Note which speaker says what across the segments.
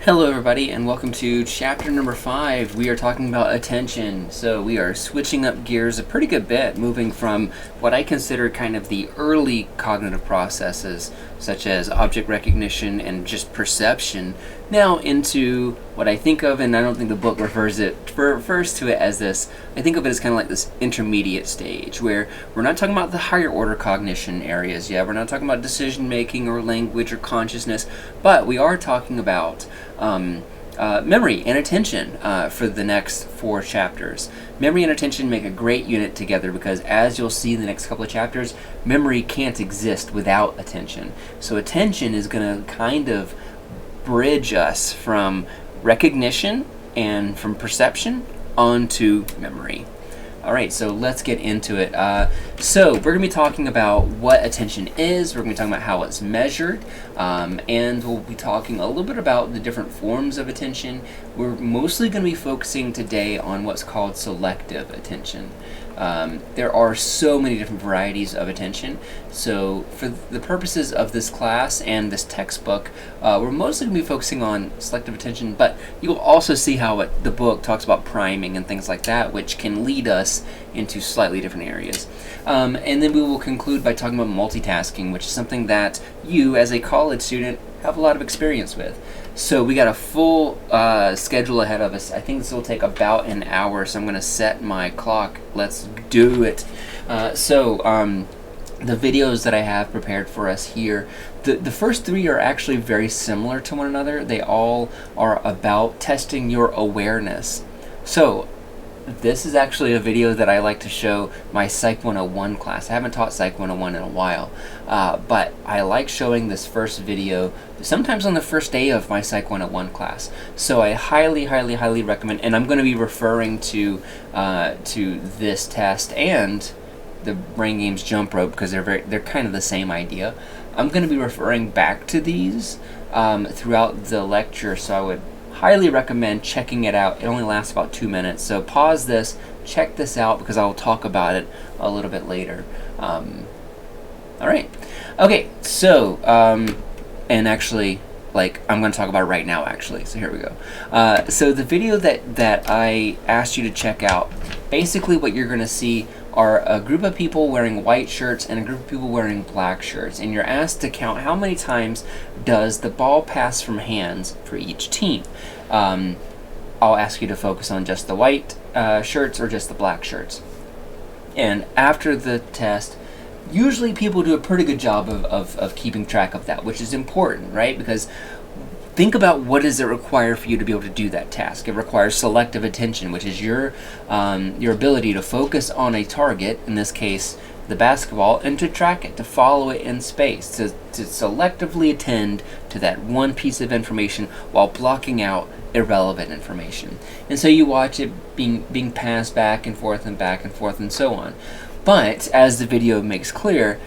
Speaker 1: Hello everybody and welcome to chapter number 5. We are talking about attention. So we are switching up gears a pretty good bit, moving from what I consider kind of the early cognitive processes such as object recognition and just perception, now into what I think of, and I don't think the book refers to it as this, I think of it as kind of like this intermediate stage where we're not talking about the higher order cognition areas yet, we're not talking about decision making or language or consciousness, but we are talking about memory and attention for the next 4 chapters. Memory and attention make a great unit together because, as you'll see in the next couple of chapters, memory can't exist without attention. So attention is going to kind of bridge us from recognition and from perception onto memory. Alright, so let's get into it. So we're going to be talking about what attention is, we're going to be talking about how it's measured, and we'll be talking a little bit about the different forms of attention. We're mostly going to be focusing today on what's called selective attention. There are so many different varieties of attention, so for the purposes of this class and this textbook, we're mostly going to be focusing on selective attention, but you'll also see how the book talks about priming and things like that, which can lead us into slightly different areas. And then we will conclude by talking about multitasking, which is something that you, as a college student, have a lot of experience with. So we got a full schedule ahead of us. I think this will take about an hour, so I'm going to set my clock. Let's do it. The videos that I have prepared for us here, the first 3 are actually very similar to one another. They all are about testing your awareness. So this is actually a video that I like to show my Psych 101 class. I haven't taught Psych 101 in a while, but I like showing this first video sometimes on the first day of my Psych 101 class. So I highly recommend, and I'm going to be referring to this test and the Brain Games jump rope because they're kind of the same idea. I'm going to be referring back to these throughout the lecture, so I would highly recommend checking it out. It only lasts about 2 minutes, so pause this, check this out, because I'll talk about it a little bit later. Alright, okay, so, and actually, I'm going to talk about it right now, actually, so here we go. So the video that I asked you to check out, basically what you're going to see are a group of people wearing white shirts and a group of people wearing black shirts, and you're asked to count how many times does the ball pass from hands for each team. I'll ask you to focus on just the white shirts or just the black shirts. And after the test, usually people do a pretty good job of keeping track of that, which is important, right? Because think about what does it require for you to be able to do that task. It requires selective attention, which is your ability to focus on a target, in this case the basketball, and to track it, to follow it in space, to selectively attend to that one piece of information while blocking out irrelevant information. And so you watch it being passed back and forth and so on. But as the video makes clear,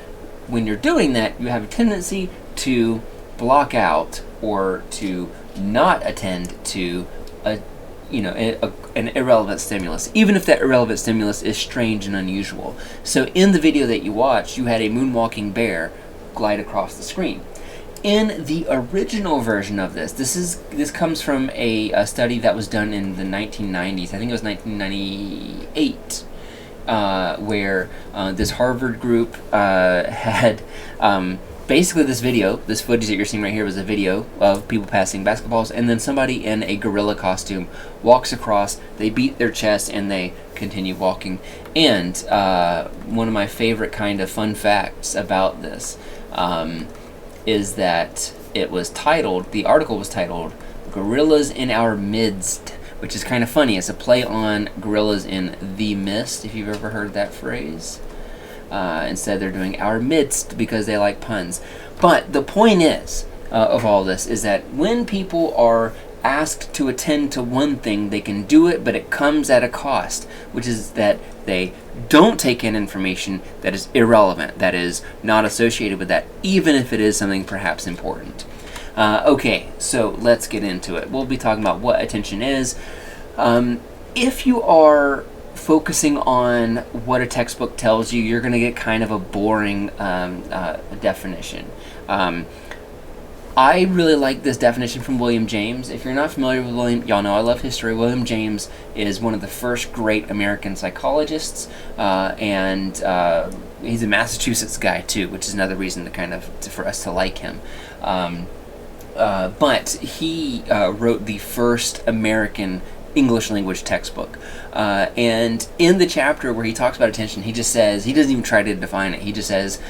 Speaker 1: when you're doing that, you have a tendency to block out or to not attend to an irrelevant stimulus, even if that irrelevant stimulus is strange and unusual. So in the video that you watched, you had a moonwalking bear glide across the screen. In the original version of this comes from a study that was done in the 1990s. I think it was 1998. Where this Harvard group had basically this footage that you're seeing right here was a video of people passing basketballs, and then somebody in a gorilla costume walks across, they beat their chest, and they continue walking. And one of my favorite kind of fun facts about this is that the article was titled "Gorillas in Our Midst," which is kind of funny. It's a play on gorillas in the mist, if you've ever heard that phrase. Instead, they're doing our midst because they like puns. But the point is, of all this, is that when people are asked to attend to one thing, they can do it, but it comes at a cost, which is that they don't take in information that is irrelevant, that is not associated with that, even if it is something perhaps important. Okay, so let's get into it. We'll be talking about what attention is. If you are focusing on what a textbook tells you, you're going to get kind of a boring definition. I really like this definition from William James. If you're not familiar with William, y'all know I love history. William James is one of the first great American psychologists, and he's a Massachusetts guy too, which is another reason for us to like him. But he wrote the first American English language textbook. And in the chapter where he talks about attention, he just says, he doesn't even try to define it, he just says,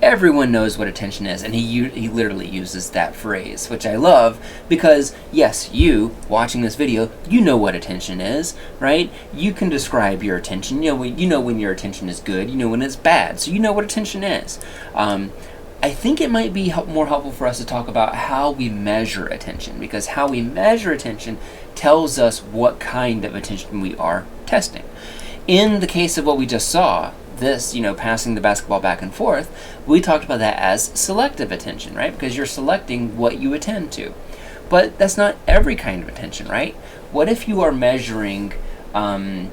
Speaker 1: everyone knows what attention is, and he literally uses that phrase, which I love, because yes, you watching this video, you know what attention is, right? You can describe your attention. You know when your attention is good, you know when it's bad, so you know what attention is. I think it might be more helpful for us to talk about how we measure attention, because how we measure attention tells us what kind of attention we are testing. In the case of what we just saw, this, passing the basketball back and forth, we talked about that as selective attention, right? Because you're selecting what you attend to. But that's not every kind of attention, right? What if you are measuring, let's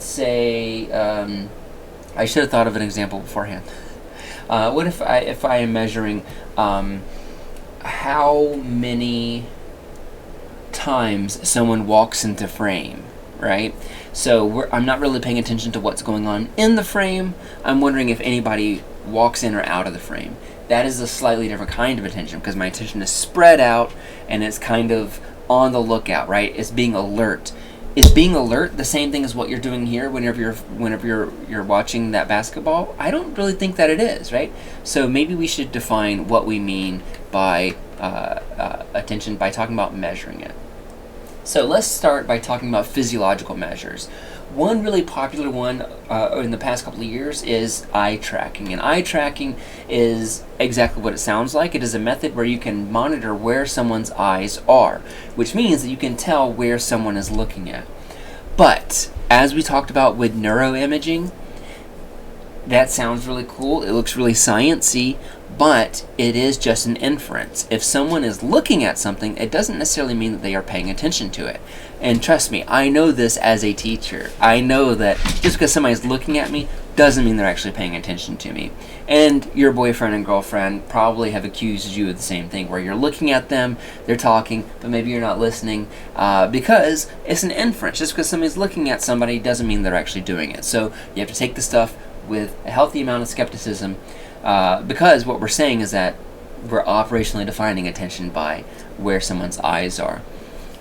Speaker 1: say, I should have thought of an example beforehand. What if I am measuring how many times someone walks into frame, right? So I'm not really paying attention to what's going on in the frame. I'm wondering if anybody walks in or out of the frame. That is a slightly different kind of attention, because my attention is spread out and it's kind of on the lookout, right? It's being alert. Is being alert the same thing as what you're doing here whenever you're watching that basketball? I don't really think that it is, right? So maybe we should define what we mean by attention by talking about measuring it. So let's start by talking about physiological measures. One really popular one in the past couple of years is eye tracking. And eye tracking is exactly what it sounds like. It is a method where you can monitor where someone's eyes are, which means that you can tell where someone is looking at. But as we talked about with neuroimaging, that sounds really cool. It looks really sciencey, but it is just an inference. If someone is looking at something, it doesn't necessarily mean that they are paying attention to it. And trust me, I know this as a teacher. I know that just because somebody's looking at me doesn't mean they're actually paying attention to me. And your boyfriend and girlfriend probably have accused you of the same thing, where you're looking at them, they're talking, but maybe you're not listening, because it's an inference. Just because somebody's looking at somebody doesn't mean they're actually doing it. So you have to take the stuff with a healthy amount of skepticism, because what we're saying is that we're operationally defining attention by where someone's eyes are.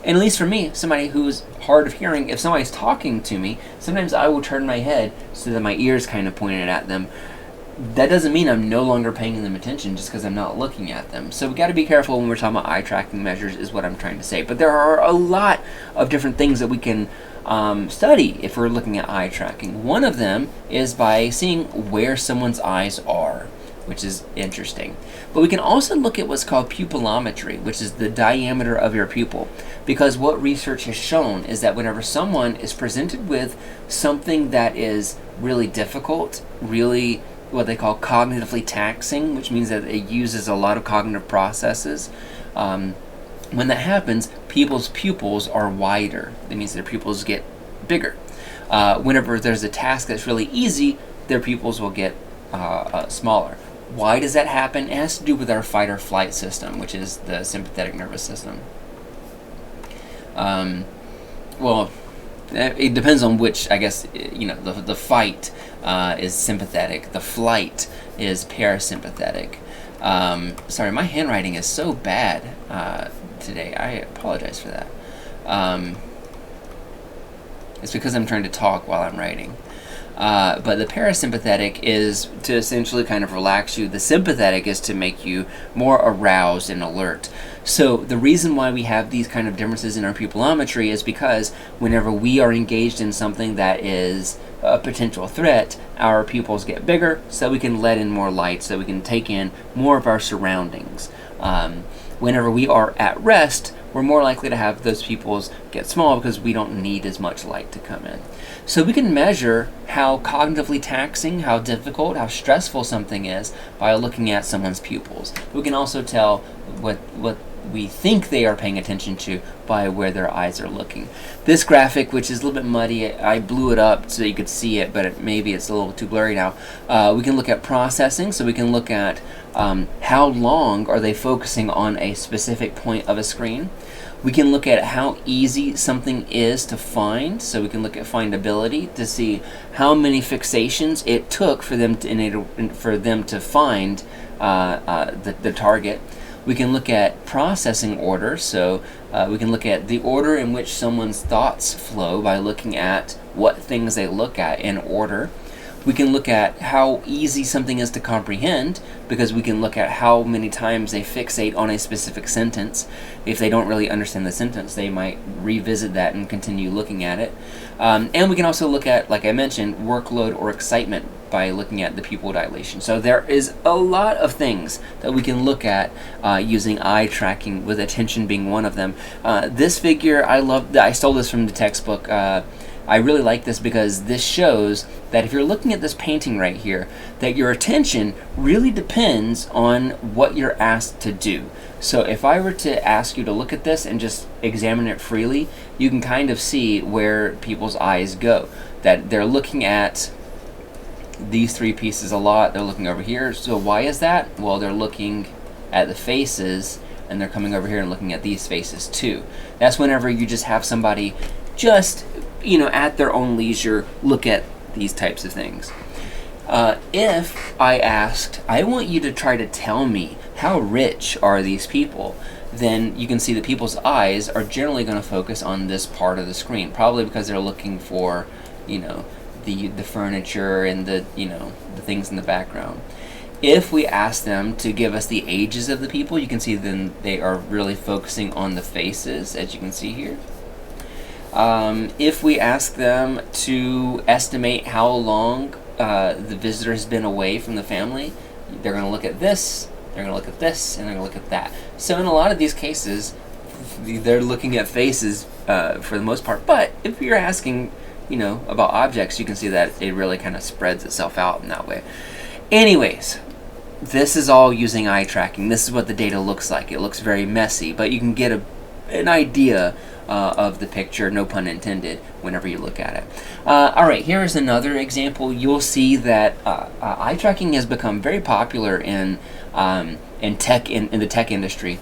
Speaker 1: And at least for me, somebody who's hard of hearing, if somebody's talking to me, sometimes I will turn my head so that my ear's kind of pointed at them. That doesn't mean I'm no longer paying them attention just because I'm not looking at them. So we got to be careful when we're talking about eye tracking measures, is what I'm trying to say. But there are a lot of different things that we can study if we're looking at eye tracking. One of them is by seeing where someone's eyes are, which is interesting. But we can also look at what's called pupillometry, which is the diameter of your pupil. Because what research has shown is that whenever someone is presented with something that is really difficult, really what they call cognitively taxing, which means that it uses a lot of cognitive processes, when that happens, people's pupils are wider. That means their pupils get bigger. Whenever there's a task that's really easy, their pupils will get smaller. Why does that happen? It has to do with our fight or flight system, which is the sympathetic nervous system. Well, it depends on which, I guess, the fight is sympathetic. The flight is parasympathetic. Sorry, my handwriting is so bad today. I apologize for that. It's because I'm trying to talk while I'm writing. But the parasympathetic is to essentially kind of relax you. The sympathetic is to make you more aroused and alert. So the reason why we have these kind of differences in our pupillometry is because whenever we are engaged in something that is a potential threat, our pupils get bigger so we can let in more light, so we can take in more of our surroundings. Whenever we are at rest, we're more likely to have those pupils get small because we don't need as much light to come in. So we can measure how cognitively taxing, how difficult, how stressful something is by looking at someone's pupils. We can also tell what we think they are paying attention to by where their eyes are looking. This graphic, which is a little bit muddy, I blew it up so you could see it, but maybe it's a little too blurry now. We can look at processing, so we can look at how long are they focusing on a specific point of a screen. We can look at how easy something is to find, so we can look at findability to see how many fixations it took for them to find the target. We can look at processing order, so we can look at the order in which someone's thoughts flow by looking at what things they look at in order. We can look at how easy something is to comprehend, because we can look at how many times they fixate on a specific sentence. If they don't really understand the sentence, they might revisit that and continue looking at it. And we can also look at, like I mentioned, workload or excitement by looking at the pupil dilation. So there is a lot of things that we can look at using eye tracking, with attention being one of them. This figure, I stole this from the textbook. I really like this because this shows that if you're looking at this painting right here, that your attention really depends on what you're asked to do. So if I were to ask you to look at this and just examine it freely, you can kind of see where people's eyes go. That they're looking at these three pieces a lot, they're looking over here. So why is that? Well, they're looking at the faces, and they're coming over here and looking at these faces too. That's whenever you just have somebody just, at their own leisure, look at these types of things. If I asked, I want you to try to tell me how rich are these people, then you can see that people's eyes are generally going to focus on this part of the screen, probably because they're looking for, the furniture and the things in the background. If we ask them to give us the ages of the people, you can see then they are really focusing on the faces, as you can see here. If we ask them to estimate how long the visitor has been away from the family, they're going to look at this, they're going to look at this, and they're going to look at that. So in a lot of these cases, they're looking at faces for the most part. But if you're asking, about objects, you can see that it really kind of spreads itself out in that way. Anyways, this is all using eye tracking. This is what the data looks like. It looks very messy, but you can get an idea of the picture, no pun intended, whenever you look at it. All right, here is another example. You'll see that eye tracking has become very popular in the tech industry,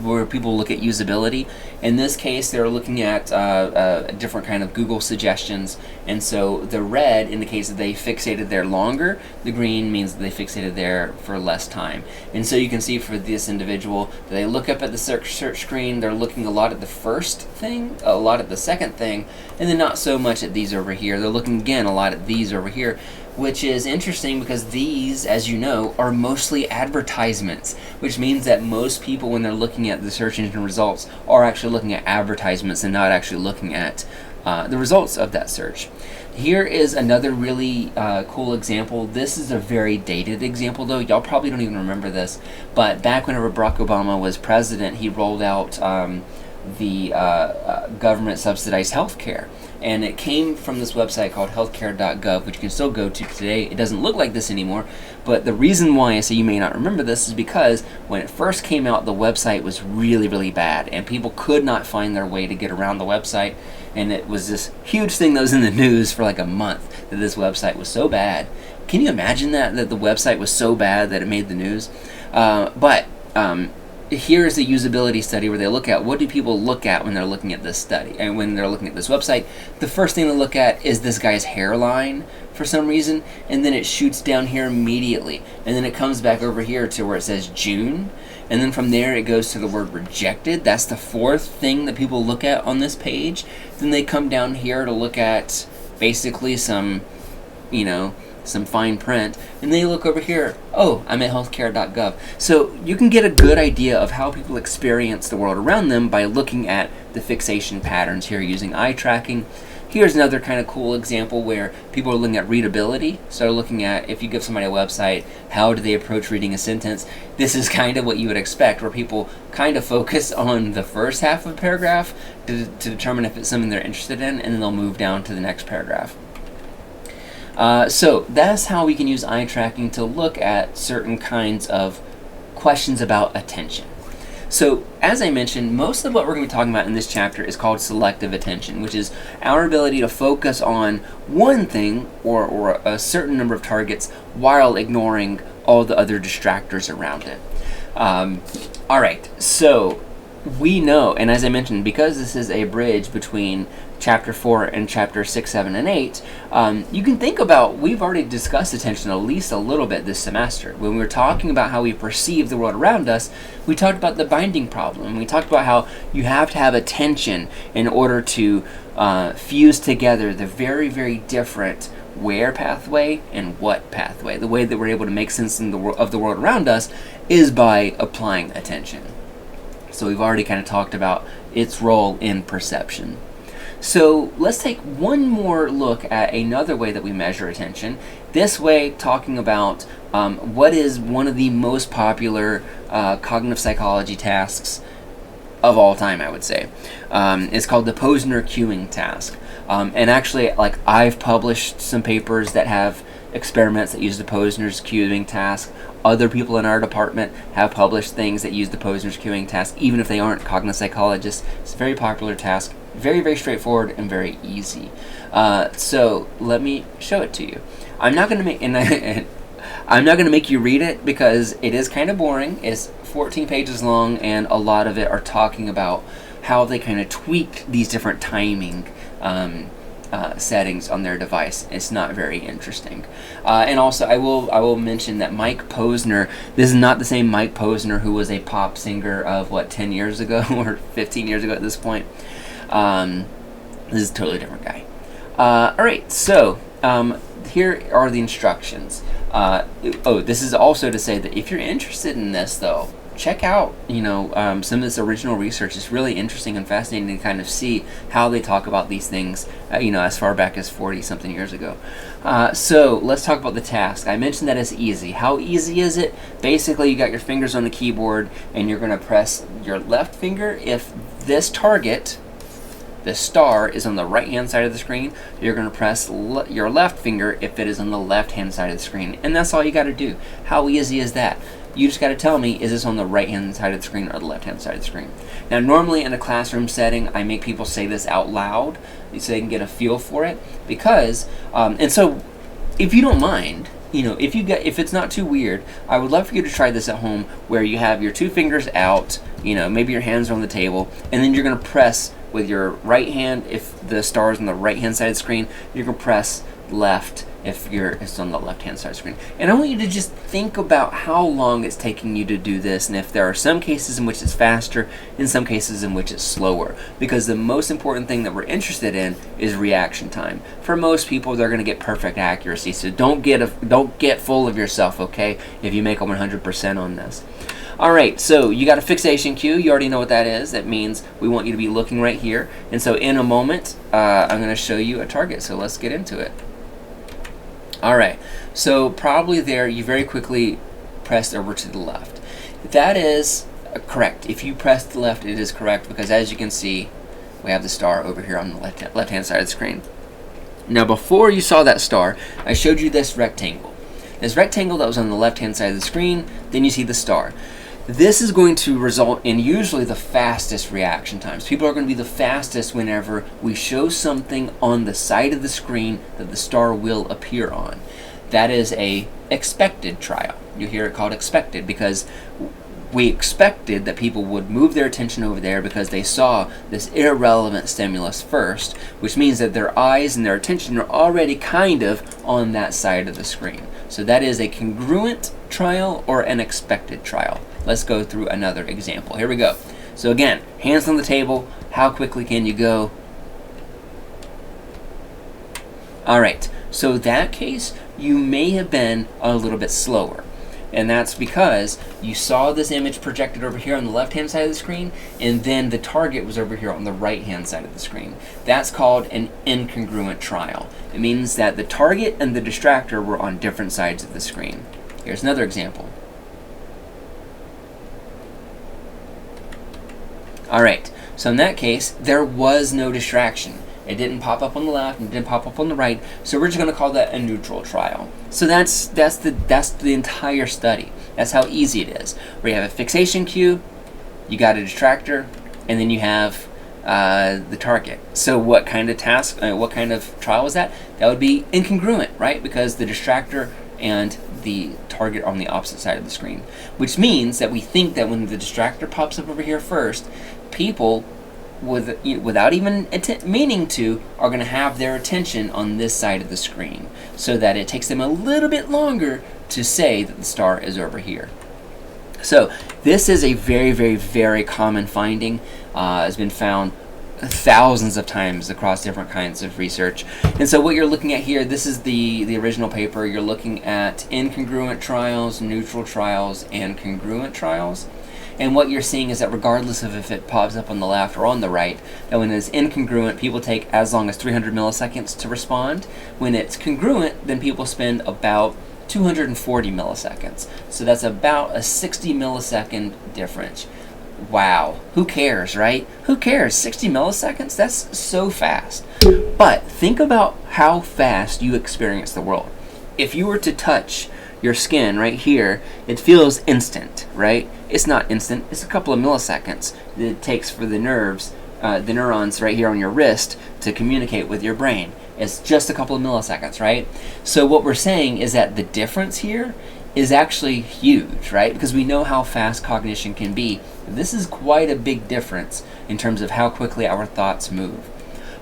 Speaker 1: where people look at usability. In this case, they're looking at a different kind of Google suggestions, and so the red indicates that they fixated there longer, the green means that they fixated there for less time. And so you can see for this individual, they look up at the search screen, they're looking a lot at the first thing, a lot at the second thing, and then not so much at these over here. They're looking again a lot at these over here, which is interesting because these, as you know, are mostly advertisements, which means that most people, when they're looking at the search engine results, are actually looking at advertisements and not actually looking at the results of that search. Here is another really cool example. This is a very dated example, though. Y'all probably don't even remember this, but back whenever Barack Obama was president, he rolled out the government-subsidized health care. And it came from this website called healthcare.gov, which you can still go to today. It doesn't look like this anymore, but the reason why I say you may not remember this is because when it first came out, the website was really, really bad, and people could not find their way to get around the website, and it was this huge thing that was in the news for like a month, that this website was so bad. Can you imagine that the website was so bad that it made the news? Here's a usability study where they look at what do people look at when they're looking at this study, and when they're looking at this website. The first thing they look at is this guy's hairline for some reason, and then it shoots down here immediately, and then it comes back over here to where it says June, and then from there it goes to the word rejected. That's the fourth thing that people look at on this page. Then they come down here to look at basically some fine print, and they look over here, oh, I'm at healthcare.gov. So you can get a good idea of how people experience the world around them by looking at the fixation patterns here using eye tracking. Here's another kind of cool example where people are looking at readability. So they're looking at, if you give somebody a website, how do they approach reading a sentence? This is kind of what you would expect, where people kind of focus on the first half of a paragraph to determine if it's something they're interested in, and then they'll move down to the next paragraph. So that's how we can use eye tracking to look at certain kinds of questions about attention. So So as I mentioned, most of what we're going to be talking about in this chapter is called selective attention, which is our ability to focus on one thing or a certain number of targets while ignoring all the other distractors around it. All right, so we know, and as I mentioned, because this is a bridge between chapter 4 and chapter 6, 7, and 8, you can think about, we've already discussed attention at least a little bit this semester. When we were talking about how we perceive the world around us, we talked about the binding problem. We talked about how you have to have attention in order to fuse together the very, very different where pathway and what pathway. The way that we're able to make sense of the world around us is by applying attention. So we've already kind of talked about its role in perception. So let's take one more look at another way that we measure attention. This way, talking about what is one of the most popular cognitive psychology tasks of all time, I would say. It's called the Posner cueing task. And actually, like, I've published some papers that have experiments that use the Posner's cueing task. Other people in our department have published things that use the Posner's cueing task, even if they aren't cognitive psychologists. It's a very popular task, very, very straightforward and very easy. So let me show it to you. I'm not going to make I'm not going to make you read it because it is kind of boring. It's 14 pages long, and a lot of it are talking about how they kind of tweaked these different timing settings on their device. It's not very interesting. And also, I will mention that Mike Posner, this is not the same Mike Posner who was a pop singer of, what, 10 years ago or 15 years ago at this point. This is a totally different guy. Alright, so here are the instructions. This is also to say that if you're interested in this, though, check out, some of this original research. Is really interesting and fascinating to kind of see how they talk about these things, as far back as 40-something years ago. So let's talk about the task. I mentioned that it's easy. How easy is it? Basically, you got your fingers on the keyboard, and you're going to press your left finger if this target, the star, is on the right-hand side of the screen. You're going to press your left finger if it is on the left-hand side of the screen. And that's all you got to do. How easy is that? You just got to tell me, is this on the right-hand side of the screen or the left-hand side of the screen? Now, normally in a classroom setting, I make people say this out loud so they can get a feel for it. Because, and so, if you don't mind, if it's not too weird, I would love for you to try this at home, where you have your two fingers out, maybe your hands are on the table, and then you're going to press with your right hand if the star is on the right-hand side of the screen. You're going to press left if it's on the left-hand side of the screen. And I want you to just think about how long it's taking you to do this, and if there are some cases in which it's faster and some cases in which it's slower. Because the most important thing that we're interested in is reaction time. For most people, they're going to get perfect accuracy, so don't get full of yourself, okay, if you make a 100% on this. Alright, so you got a fixation cue. You already know what that is. That means we want you to be looking right here. And so in a moment, I'm going to show you a target. So let's get into it. Alright, so probably there you very quickly pressed over to the left. That is correct. If you press the left, it is correct, because as you can see, we have the star over here on the left-hand side of the screen. Now, before you saw that star, I showed you this rectangle. This rectangle that was on the left-hand side of the screen, then you see the star. This is going to result in usually the fastest reaction times. People are going to be the fastest whenever we show something on the side of the screen that the star will appear on. That is a expected trial. You hear it called expected because we expected that people would move their attention over there because they saw this irrelevant stimulus first, which means that their eyes and their attention are already kind of on that side of the screen. So that is a congruent trial or an expected trial. Let's go through another example. Here we go. So again, hands on the table. How quickly can you go? Alright, so that case, you may have been a little bit slower. And that's because you saw this image projected over here on the left-hand side of the screen, and then the target was over here on the right-hand side of the screen. That's called an incongruent trial. It means that the target and the distractor were on different sides of the screen. Here's another example. Alright, so in that case, there was no distraction. It didn't pop up on the left and it didn't pop up on the right, so we're just going to call that a neutral trial. So that's the entire study. That's how easy it is. Where you have a fixation cue, you got a distractor, and then you have the target. So what kind of task, what kind of trial is that? That would be incongruent, right? Because the distractor and the target are on the opposite side of the screen, which means that we think that when the distractor pops up over here first, people without even meaning to are going to have their attention on this side of the screen, so that it takes them a little bit longer to say that the star is over here. So this is a very, very, very common finding. Has been found thousands of times across different kinds of research. And so what you're looking at here, this is the original paper. You're looking at incongruent trials, neutral trials, and congruent trials. And what you're seeing is that regardless of if it pops up on the left or on the right, that when it's incongruent, people take as long as 300 milliseconds to respond. When it's congruent, then people spend about 240 milliseconds. So that's about a 60 millisecond difference. Wow, who cares, right? Who cares? 60 milliseconds? That's so fast. But think about how fast you experience the world. If you were to touch your skin right here, it feels instant, right? It's not instant, it's a couple of milliseconds that it takes for the nerves, the neurons right here on your wrist to communicate with your brain. It's just a couple of milliseconds, right? So what we're saying is that the difference here is actually huge, right? Because we know how fast cognition can be. This is quite a big difference in terms of how quickly our thoughts move.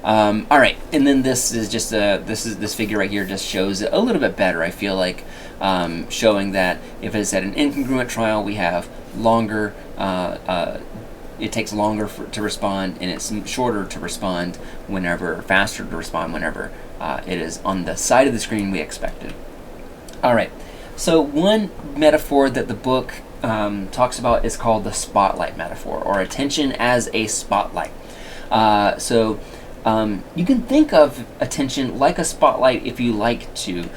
Speaker 1: All right, and then this is just this figure right here just shows it a little bit better. I feel like showing that if it's at an incongruent trial, we have longer. It takes longer to respond, and it's shorter to respond whenever, faster to respond whenever it is on the side of the screen we expected. All right. So one metaphor that the book talks about is called the spotlight metaphor, or attention as a spotlight. You can think of attention like a spotlight if you like to.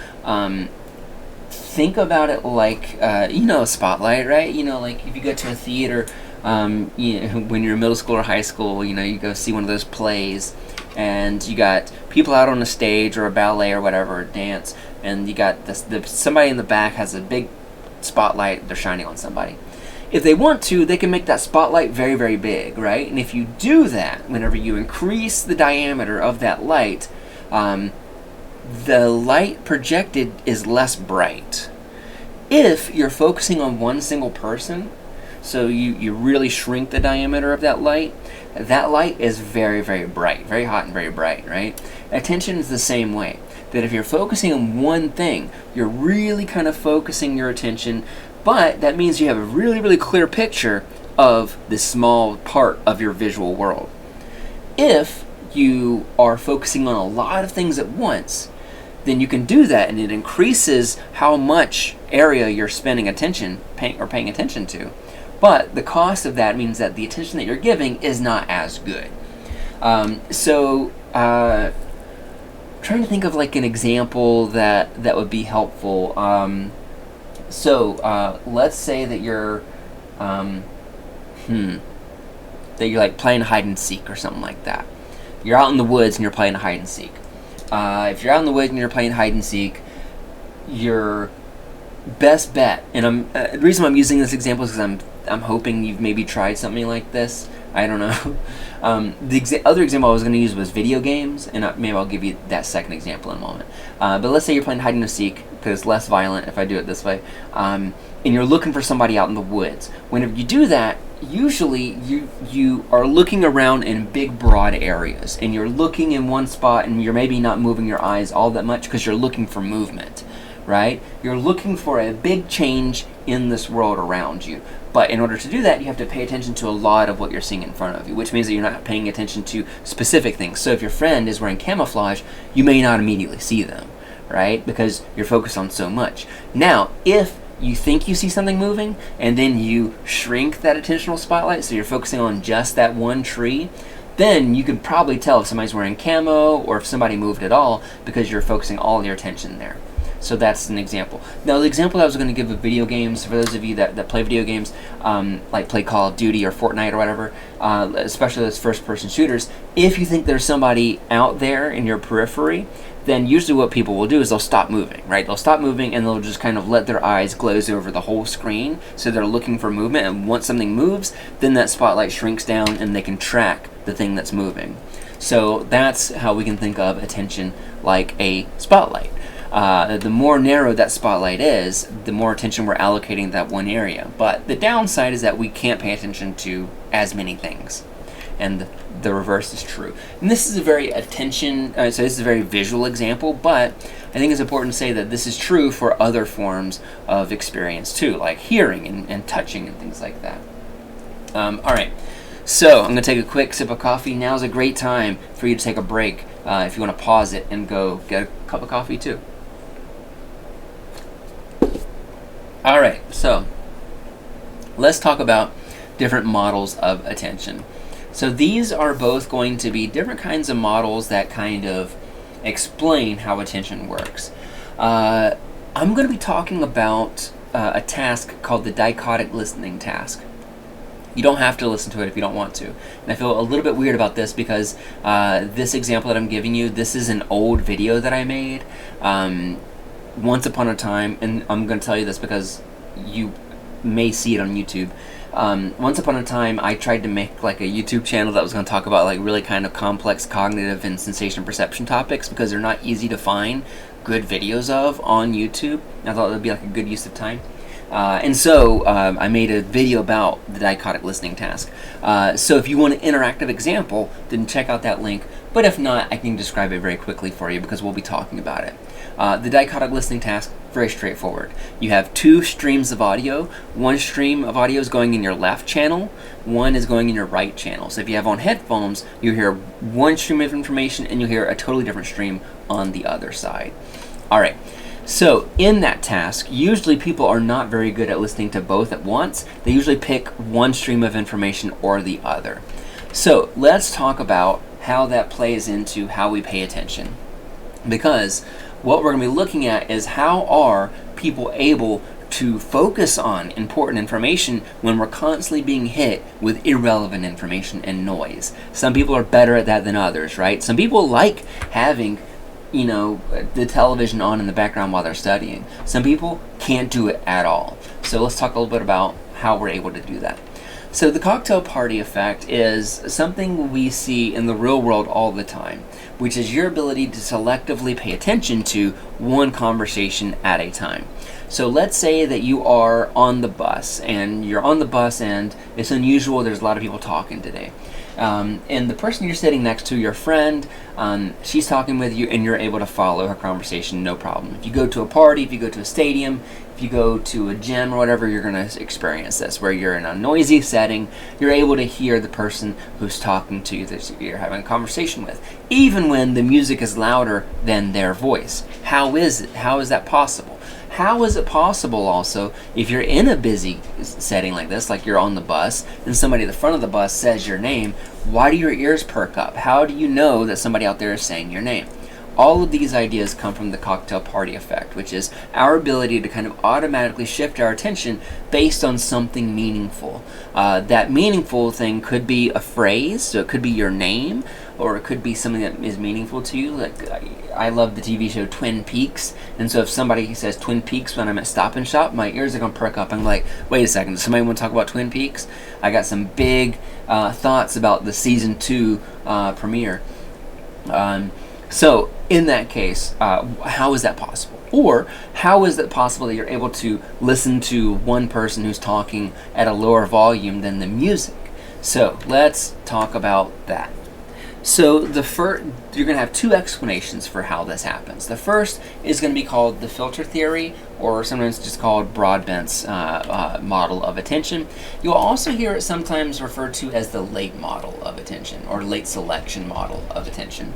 Speaker 1: Think about it like, a spotlight, right? Like if you go to a theater, when you're in middle school or high school, you go see one of those plays, and you got people out on a stage or a ballet or whatever, or dance, and you got somebody in the back has a big spotlight, they're shining on somebody. If they want to, they can make that spotlight very, very big, right? And if you do that, whenever you increase the diameter of that light, the light projected is less bright. If you're focusing on one single person, so you really shrink the diameter of that light is very, very bright, very hot and very bright, right? Attention is the same way. That if you're focusing on one thing, you're really kind of focusing your attention, but that means you have a really, really clear picture of this small part of your visual world. If you are focusing on a lot of things at once, then you can do that, and it increases how much area you're spending attention, paying attention to. But the cost of that means that the attention that you're giving is not as good. Trying to think of like an example that would be helpful. Let's say that you're like playing hide and seek or something like that. You're out in the woods and you're playing hide and seek. If you're out in the woods and you're playing hide and seek, your best bet, and the reason why I'm using this example is because I'm hoping you've maybe tried something like this. I don't know. The other example I was going to use was video games, and maybe I'll give you that second example in a moment. But let's say you're playing hide and seek, because it's less violent if I do it this way, and you're looking for somebody out in the woods. Whenever you do that, usually you are looking around in big, broad areas, and you're looking in one spot, and you're maybe not moving your eyes all that much because you're looking for movement, right? You're looking for a big change in this world around you. But in order to do that, you have to pay attention to a lot of what you're seeing in front of you, which means that you're not paying attention to specific things. So if your friend is wearing camouflage, you may not immediately see them, right? Because you're focused on so much. Now, if you think you see something moving, and then you shrink that attentional spotlight, so you're focusing on just that one tree, then you can probably tell if somebody's wearing camo or if somebody moved at all, because you're focusing all your attention there. So that's an example. Now, the example I was going to give of video games, for those of you that play video games, like play Call of Duty or Fortnite or whatever, especially those first-person shooters, if you think there's somebody out there in your periphery, then usually what people will do is they'll stop moving, right? They'll stop moving and they'll just kind of let their eyes glaze over the whole screen, so they're looking for movement, and once something moves, then that spotlight shrinks down and they can track the thing that's moving. So that's how we can think of attention like a spotlight. The more narrow that spotlight is, the more attention we're allocating to that one area. But the downside is that we can't pay attention to as many things. And the reverse is true. And this is a very so this is a very visual example, but I think it's important to say that this is true for other forms of experience too, like hearing and touching and things like that. All right, so I'm going to take a quick sip of coffee. Now's a great time for you to take a break if you want to pause it and go get a cup of coffee too. All right, so let's talk about different models of attention. So these are both going to be different kinds of models that kind of explain how attention works. I'm going to be talking about a task called the dichotic listening task. You don't have to listen to it if you don't want to. And I feel a little bit weird about this because this example that I'm giving you, this is an old video that I made once upon a time, and I'm going to tell you this because you may see it on YouTube. Once upon a time, I tried to make like a YouTube channel that was going to talk about like really kind of complex cognitive and sensation perception topics, because they're not easy to find good videos of on YouTube. I thought it would be like a good use of time. And so I made a video about the dichotic listening task. So if you want an interactive example, then check out that link. But if not, I can describe it very quickly for you because we'll be talking about it. The dichotic listening task, very straightforward. You have two streams of audio. One stream of audio is going in your left channel, one is going in your right channel. So if you have on headphones, you hear one stream of information and you hear a totally different stream on the other side. All right. So in that task, usually people are not very good at listening to both at once. They usually pick one stream of information or the other. So let's talk about how that plays into how we pay attention. Because what we're going to be looking at is how are people able to focus on important information when we're constantly being hit with irrelevant information and noise. Some people are better at that than others, right? Some people like having the television on in the background while they're studying. Some people can't do it at all. So let's talk a little bit about how we're able to do that. So the cocktail party effect is something we see in the real world all the time, which is your ability to selectively pay attention to one conversation at a time. So let's say that you are on the bus, and you're on the bus and it's unusual, there's a lot of people talking today. And the person you're sitting next to, your friend, she's talking with you and you're able to follow her conversation, no problem. If you go to a party, if you go to a stadium, if you go to a gym or whatever, you're going to experience this, where you're in a noisy setting, you're able to hear the person who's talking to you, that you're having a conversation with, even when the music is louder than their voice. How is it? How is that possible? How is it possible also if you're in a busy setting like this, like you're on the bus, and somebody at the front of the bus says your name, why do your ears perk up? How do you know that somebody out there is saying your name? All of these ideas come from the cocktail party effect, which is our ability to kind of automatically shift our attention based on something meaningful. That meaningful thing could be a phrase, so it could be your name, or it could be something that is meaningful to you. Like I love the TV show Twin Peaks, and so if somebody says Twin Peaks when I'm at Stop and Shop, my ears are going to perk up. I'm like, wait a second, does somebody want to talk about Twin Peaks? I got some big thoughts about the season 2 premiere. So in that case, how is that possible? Or how is it possible that you're able to listen to one person who's talking at a lower volume than the music? So let's talk about that. So you're going to have two explanations for how this happens. The first is going to be called the filter theory, or sometimes just called Broadbent's model of attention. You'll also hear it sometimes referred to as the late model of attention, or late selection model of attention.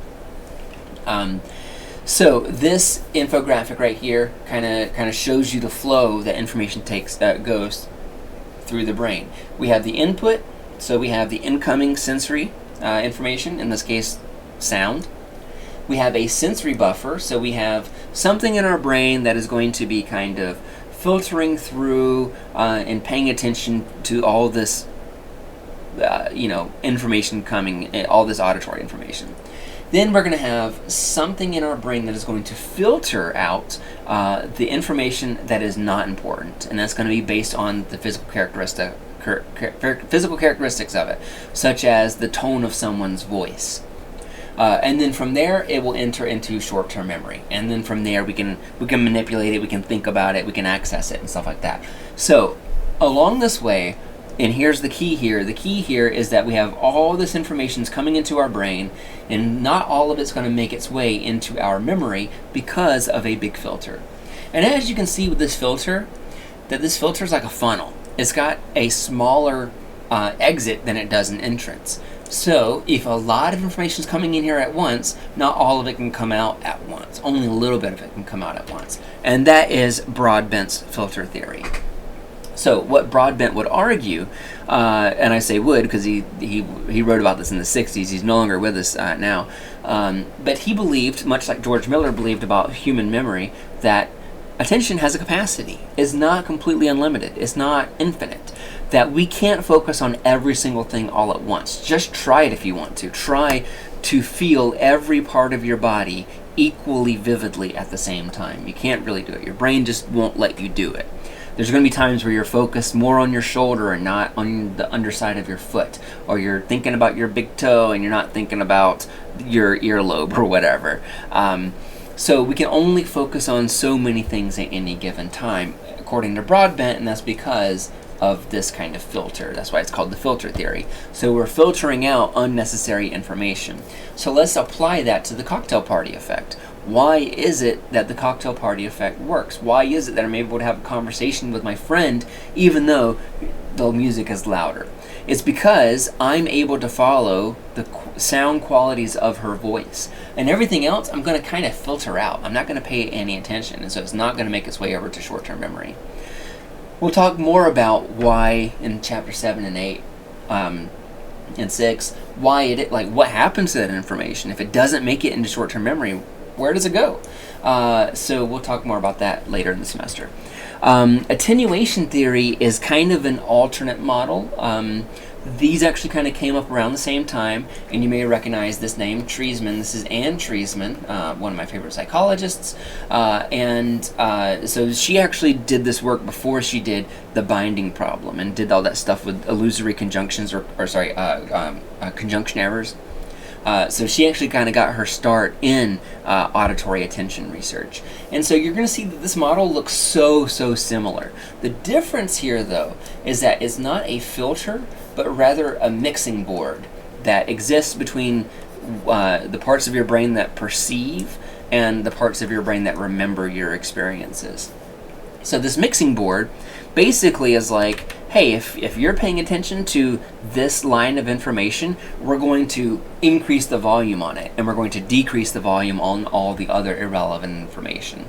Speaker 1: So this infographic right here kind of shows you the flow that information goes through the brain. We have the input, so we have the incoming sensory information, in this case sound. We have a sensory buffer, so we have something in our brain that is going to be kind of filtering through and paying attention to all this information coming, all this auditory information. Then we're going to have something in our brain that is going to filter out the information that is not important, and that's going to be based on the physical characteristics of it, such as the tone of someone's voice. And then from there, it will enter into short-term memory, and then from there we can manipulate it, we can think about it, we can access it, and stuff like that. So along this way. And here's the key here. The key here is that we have all this information coming into our brain, and not all of it's going to make its way into our memory because of a big filter. And as you can see with this filter, that this filter is like a funnel. It's got a smaller exit than it does an entrance. So if a lot of information is coming in here at once, not all of it can come out at once. Only a little bit of it can come out at once. And that is Broadbent's filter theory. So what Broadbent would argue, and I say would because he wrote about this in the 60s, he's no longer with us now, but he believed, much like George Miller believed about human memory, that attention has a capacity. It's not completely unlimited. It's not infinite. That we can't focus on every single thing all at once. Just try it if you want to. Try to feel every part of your body equally vividly at the same time. You can't really do it. Your brain just won't let you do it. There's going to be times where you're focused more on your shoulder and not on the underside of your foot, or you're thinking about your big toe and you're not thinking about your earlobe or whatever. So we can only focus on so many things at any given time, according to Broadbent, and that's because of this kind of filter. That's why it's called the filter theory. So we're filtering out unnecessary information. So let's apply that to the cocktail party effect. Why is it that the cocktail party effect works? Why is it that I'm able to have a conversation with my friend even though the music is louder? It's because I'm able to follow the sound qualities of her voice. And everything else I'm going to kind of filter out. I'm not going to pay any attention, and so it's not going to make its way over to short-term memory. We'll talk more about why in chapter 7 and 8 and 6, why what happens to that information. If it doesn't make it into short-term memory, where does it go? So we'll talk more about that later in the semester. Attenuation theory is kind of an alternate model. These actually kind of came up around the same time, and you may recognize this name, Treisman. This is Anne Treisman, one of my favorite psychologists, so she actually did this work before she did the binding problem and did all that stuff with illusory conjunctions conjunction errors. So she actually kind of got her start in auditory attention research. And so you're going to see that this model looks so similar. The difference here, though, is that it's not a filter, but rather a mixing board that exists between the parts of your brain that perceive and the parts of your brain that remember your experiences. So this mixing board basically is like, hey, if you're paying attention to this line of information, we're going to increase the volume on it, and we're going to decrease the volume on all the other irrelevant information.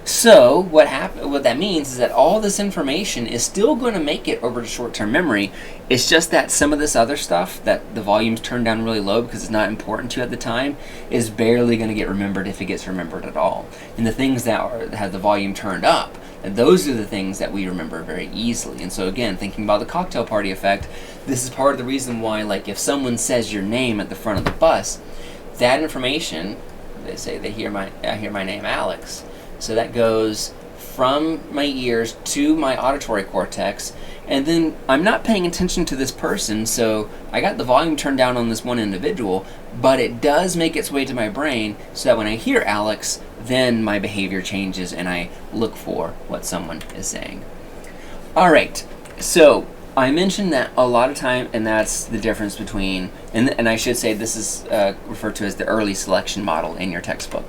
Speaker 1: So what that means is that all this information is still going to make it over to short-term memory. It's just that some of this other stuff that the volume's turned down really low because it's not important to you at the time is barely going to get remembered if it gets remembered at all. And the things that have the volume turned up, and those are the things that we remember very easily. And so again, thinking about the cocktail party effect, this is part of the reason why, like, if someone says your name at the front of the bus, that information, they say I hear my name, Alex. So that goes from my ears to my auditory cortex, and then I'm not paying attention to this person, so I got the volume turned down on this one individual, but it does make its way to my brain so that when I hear Alex, then my behavior changes and I look for what someone is saying. Alright, so I mentioned that a lot of time, and that's the difference between, and I should say this is referred to as the early selection model in your textbook.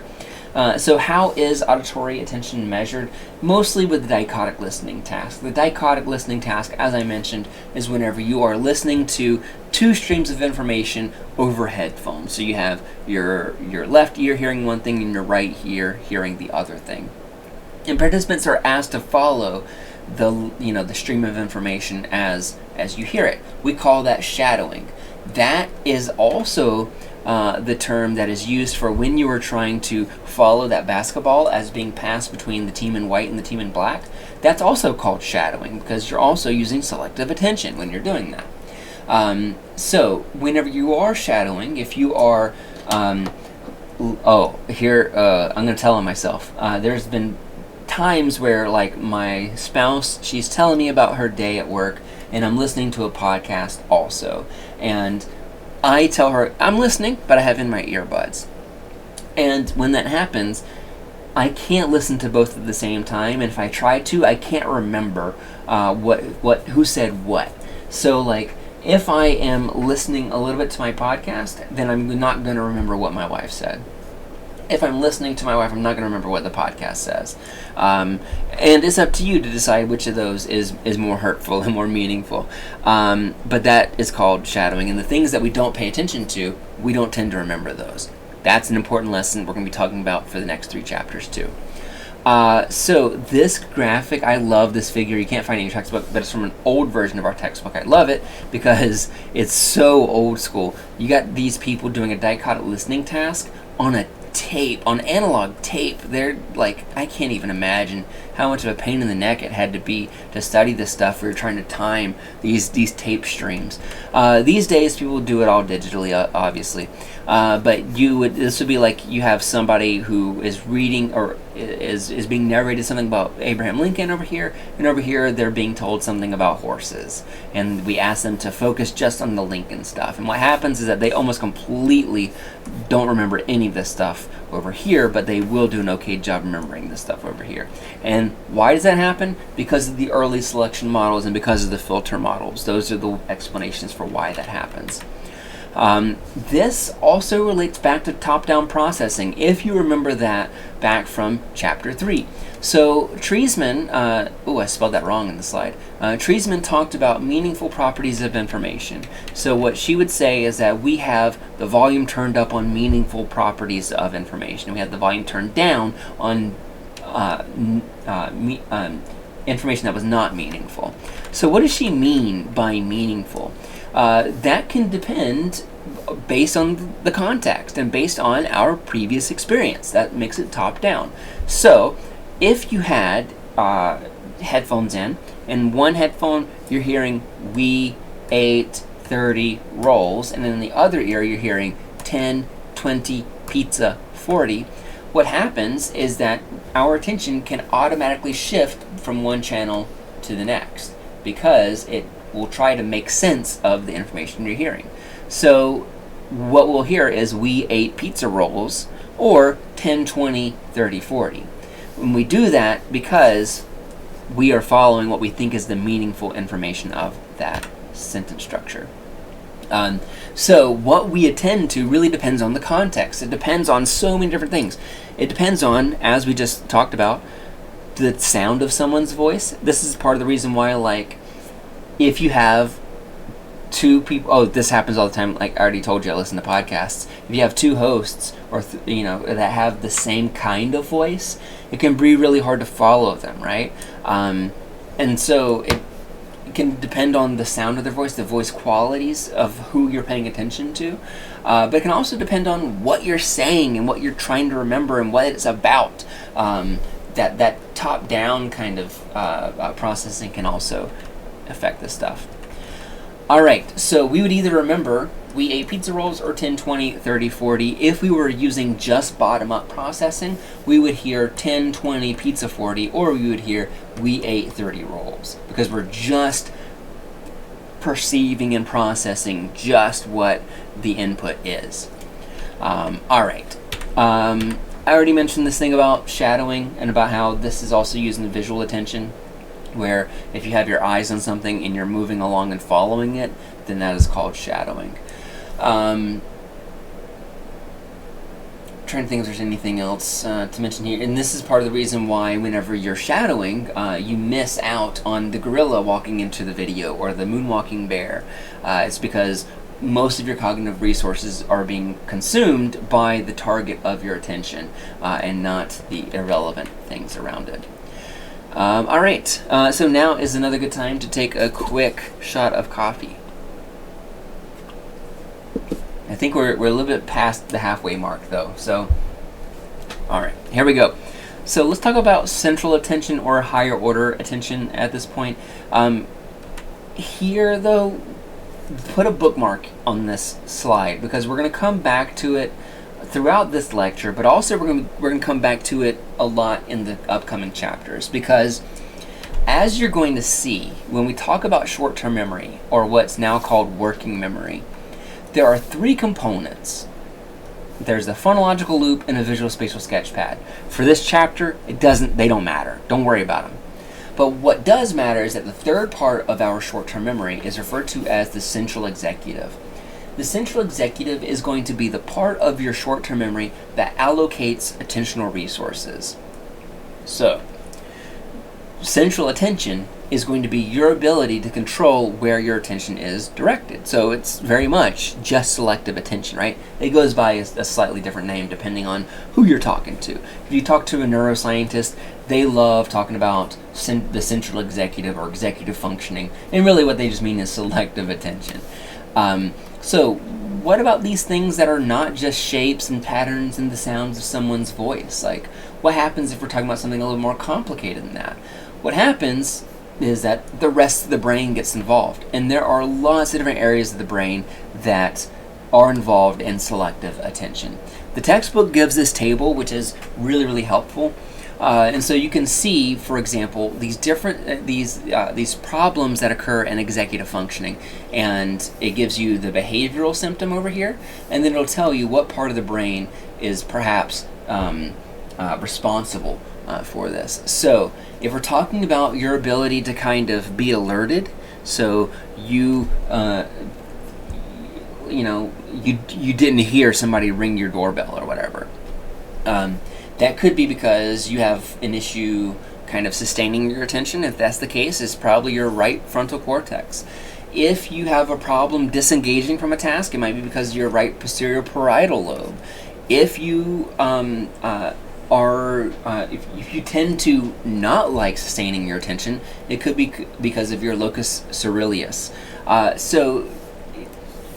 Speaker 1: So how is auditory attention measured? Mostly with the dichotic listening task. The dichotic listening task, as I mentioned, is whenever you are listening to two streams of information over headphones. So you have your left ear hearing one thing and your right ear hearing the other thing. And participants are asked to follow the stream of information as you hear it. We call that shadowing. That is also the term that is used for when you are trying to follow that basketball as being passed between the team in white and the team in black. That's also called shadowing, because you're also using selective attention when you're doing that. So whenever you are shadowing, if you are, I'm going to tell on myself. There's been times where, like, my spouse, she's telling me about her day at work, and I'm listening to a podcast also. And I tell her I'm listening, but I have in my earbuds. And when that happens, I can't listen to both at the same time, and if I try to, I can't remember who said what. So, like, if I am listening a little bit to my podcast, then I'm not going to remember what my wife said. If I'm listening to my wife, I'm not going to remember what the podcast says. And it's up to you to decide which of those is more hurtful and more meaningful. But that is called shadowing. And the things that we don't pay attention to, we don't tend to remember those. That's an important lesson we're going to be talking about for the next 3 chapters too. So this graphic, I love this figure. You can't find it in your textbook, but it's from an old version of our textbook. I love it because it's so old school. You got these people doing a dichotic listening task on a tape, on analog tape. They're like, I can't even imagine how much of a pain in the neck it had to be to study this stuff. We were trying to time these tape streams. These days, people do it all digitally, obviously. But this would be like you have somebody who is reading or is being narrated something about Abraham Lincoln over here, and over here they're being told something about horses. And we ask them to focus just on the Lincoln stuff. And what happens is that they almost completely don't remember any of this stuff over here, but they will do an okay job remembering this stuff over here. And why does that happen? Because of the early selection models and because of the filter models. Those are the explanations for why that happens. This also relates back to top-down processing, if you remember that back from Chapter 3. So Treisman, I spelled that wrong in the slide. Treisman talked about meaningful properties of information. So what she would say is that we have the volume turned up on meaningful properties of information. We have the volume turned down on information that was not meaningful. So what does she mean by meaningful? That can depend based on the context and based on our previous experience. That makes it top down. So if you had headphones in, and one headphone you're hearing we ate 30 rolls, and in the other ear you're hearing 10, 20, pizza, 40, what happens is that our attention can automatically shift from one channel to the next because it will try to make sense of the information you're hearing. So what we'll hear is we ate pizza rolls, or 10, 20, 30, 40. When we do that, because we are following what we think is the meaningful information of that sentence structure. So what we attend to really depends on the context. It depends on so many different things. It depends on, as we just talked about, the sound of someone's voice. This is part of the reason why, like, if you have two people, this happens all the time, like I already told you, I listen to podcasts. If you have two hosts or that have the same kind of voice, it can be really hard to follow them, right? And so it can depend on the sound of their voice, the voice qualities of who you're paying attention to, but it can also depend on what you're saying and what you're trying to remember and what it's about. That top-down kind of processing can also affect this stuff. Alright, so we would either remember we ate pizza rolls or 10, 20, 30, 40. If we were using just bottom-up processing, we would hear 10, 20, pizza 40, or we would hear we ate 30 rolls, because we're just perceiving and processing just what the input is. Alright, I already mentioned this thing about shadowing and about how this is also using the visual attention, where if you have your eyes on something and you're moving along and following it, then that is called shadowing. Trying to think if there's anything else to mention here. And this is part of the reason why whenever you're shadowing, you miss out on the gorilla walking into the video or the moonwalking bear. It's because most of your cognitive resources are being consumed by the target of your attention and not the irrelevant things around it. Alright, so now is another good time to take a quick shot of coffee. I think think we're a little bit past the halfway mark though. So, all right, here we go. So let's talk about central attention or higher order attention at this point. Here though, put a bookmark on this slide because we're going to come back to it throughout this lecture, but also we're going to come back to it a lot in the upcoming chapters, because as you're going to see when we talk about short-term memory, or what's now called working memory, there are three components. There's the phonological loop and a visual spatial sketchpad. For this chapter, they don't matter. Don't worry about them. But what does matter is that the third part of our short-term memory is referred to as the central executive. The central executive is going to be the part of your short-term memory that allocates attentional resources. So, central attention is going to be your ability to control where your attention is directed. So it's very much just selective attention, right? It goes by a slightly different name depending on who you're talking to. If you talk to a neuroscientist, they love talking about the central executive or executive functioning, and really what they just mean is selective attention. So what about these things that are not just shapes and patterns and the sounds of someone's voice? Like, what happens if we're talking about something a little more complicated than that? What happens is that the rest of the brain gets involved, and there are lots of different areas of the brain that are involved in selective attention. The textbook gives this table, which is really, really helpful. And so you can see, for example, these different these problems that occur in executive functioning, and it gives you the behavioral symptom over here, and then it'll tell you what part of the brain is perhaps responsible for this. So if we're talking about your ability to kind of be alerted, so you didn't hear somebody ring your doorbell or whatever. That could be because you have an issue kind of sustaining your attention. If that's the case, it's probably your right frontal cortex. If you have a problem disengaging from a task, it might be because of your right posterior parietal lobe. If you if you tend to not like sustaining your attention, it could be because of your locus coeruleus. So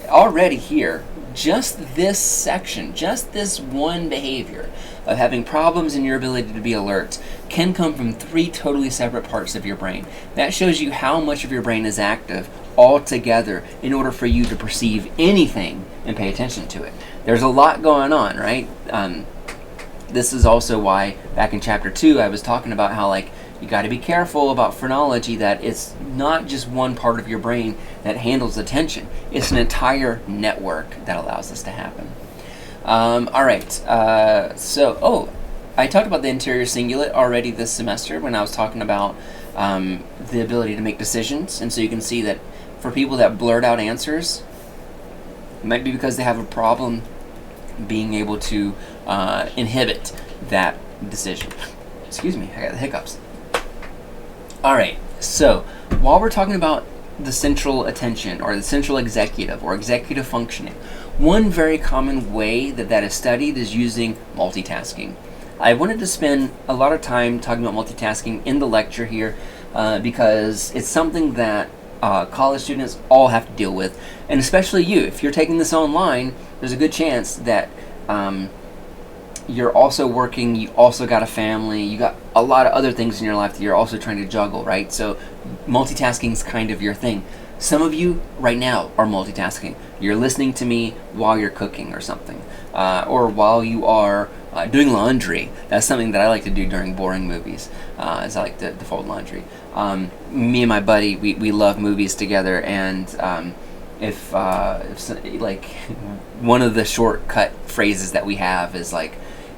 Speaker 1: already here, just this section, just this one behavior of having problems in your ability to be alert can come from three totally separate parts of your brain. That shows you how much of your brain is active all together in order for you to perceive anything and pay attention to it. There's a lot going on, right? This is also why back in chapter 2 I was talking about how you got to be careful about phrenology, that it's not just one part of your brain that handles attention. It's an entire network that allows this to happen. All right. I talked about the anterior cingulate already this semester when I was talking about the ability to make decisions. And so you can see that for people that blurt out answers, it might be because they have a problem being able to inhibit that decision. Excuse me, I got the hiccups. All right, so while we're talking about the central attention or the central executive or executive functioning, one very common way that is studied is using multitasking. I wanted to spend a lot of time talking about multitasking in the lecture here because it's something that college students all have to deal with, and especially you. If you're taking this online, there's a good chance that you're also working, you also got a family, you got a lot of other things in your life that you're also trying to juggle, right? So multitasking is kind of your thing. Some of you right now are multitasking. You're listening to me while you're cooking or something, or while you are doing laundry. That's something that I like to do during boring movies, is I like to fold laundry. Me and my buddy, we love movies together, and if one of the shortcut phrases that we have is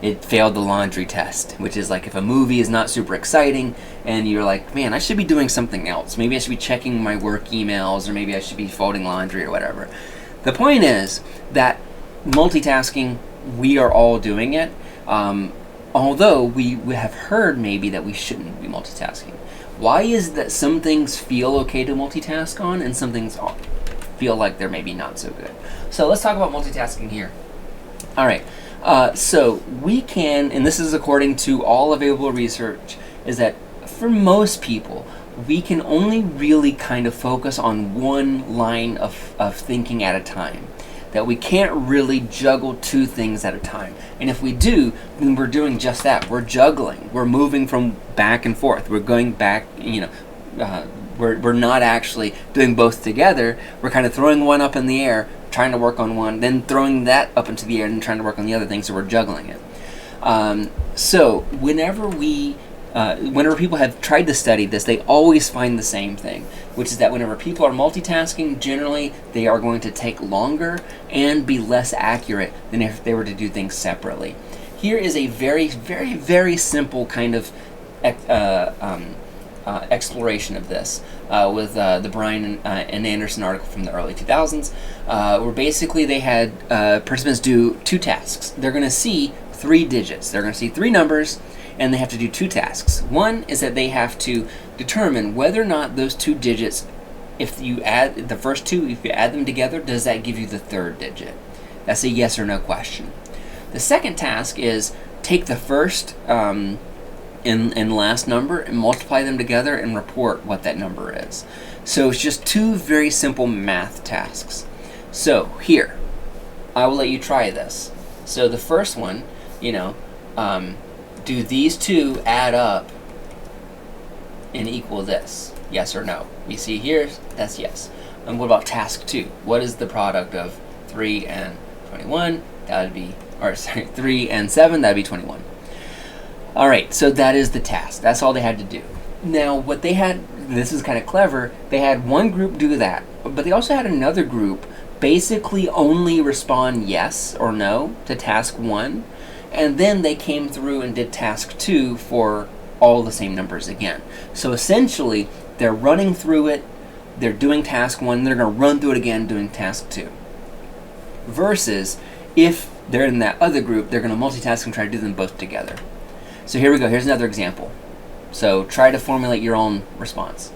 Speaker 1: it failed the laundry test, which is if a movie is not super exciting and you're like, man, I should be doing something else. Maybe I should be checking my work emails, or maybe I should be folding laundry or whatever. The point is that multitasking, we are all doing it, although we have heard maybe that we shouldn't be multitasking. Why is that some things feel okay to multitask on and some things feel like they're maybe not so good? So let's talk about multitasking here. All right. So we can, and this is according to all available research, is that for most people, we can only really kind of focus on one line of thinking at a time. that we can't really juggle two things at a time. And if we do, then we're doing just that. We're juggling. We're moving from back and forth. We're going back, we're not actually doing both together. We're kind of throwing one up in the air, trying to work on one, then throwing that up into the air and trying to work on the other thing, so we're juggling it. So whenever people have tried to study this, they always find the same thing, which is that whenever people are multitasking, generally they are going to take longer and be less accurate than if they were to do things separately. Here is a very, very, very simple kind of exploration of this with the Bryan and Anderson article from the early 2000s, where basically they had participants do two tasks. They're going to see 3 digits. They're going to see 3 numbers, and they have to do 2 tasks. One is that they have to determine whether or not those 2 digits, if you add the first 2, if you add them together, does that give you the 3rd digit? That's a yes or no question. The second task is take the first and last number and multiply them together and report what that number is. So it's just 2 very simple math tasks. So here, I will let you try this. So the first one, do these 2 add up and equal this? Yes or no? We see here, that's yes. And what about task 2? What is the product of 3 and 21? That would be, 3 and 7, that would be 21. All right, so that is the task. That's all they had to do. Now, what they had, this is kind of clever, they had one group do that, but they also had another group basically only respond yes or no to task 1, and then they came through and did task 2 for all the same numbers again. So essentially, they're running through it, they're doing task 1, they're going to run through it again doing task 2. Versus, if they're in that other group, they're going to multitask and try to do them both together. So here we go, here's another example. So try to formulate your own response.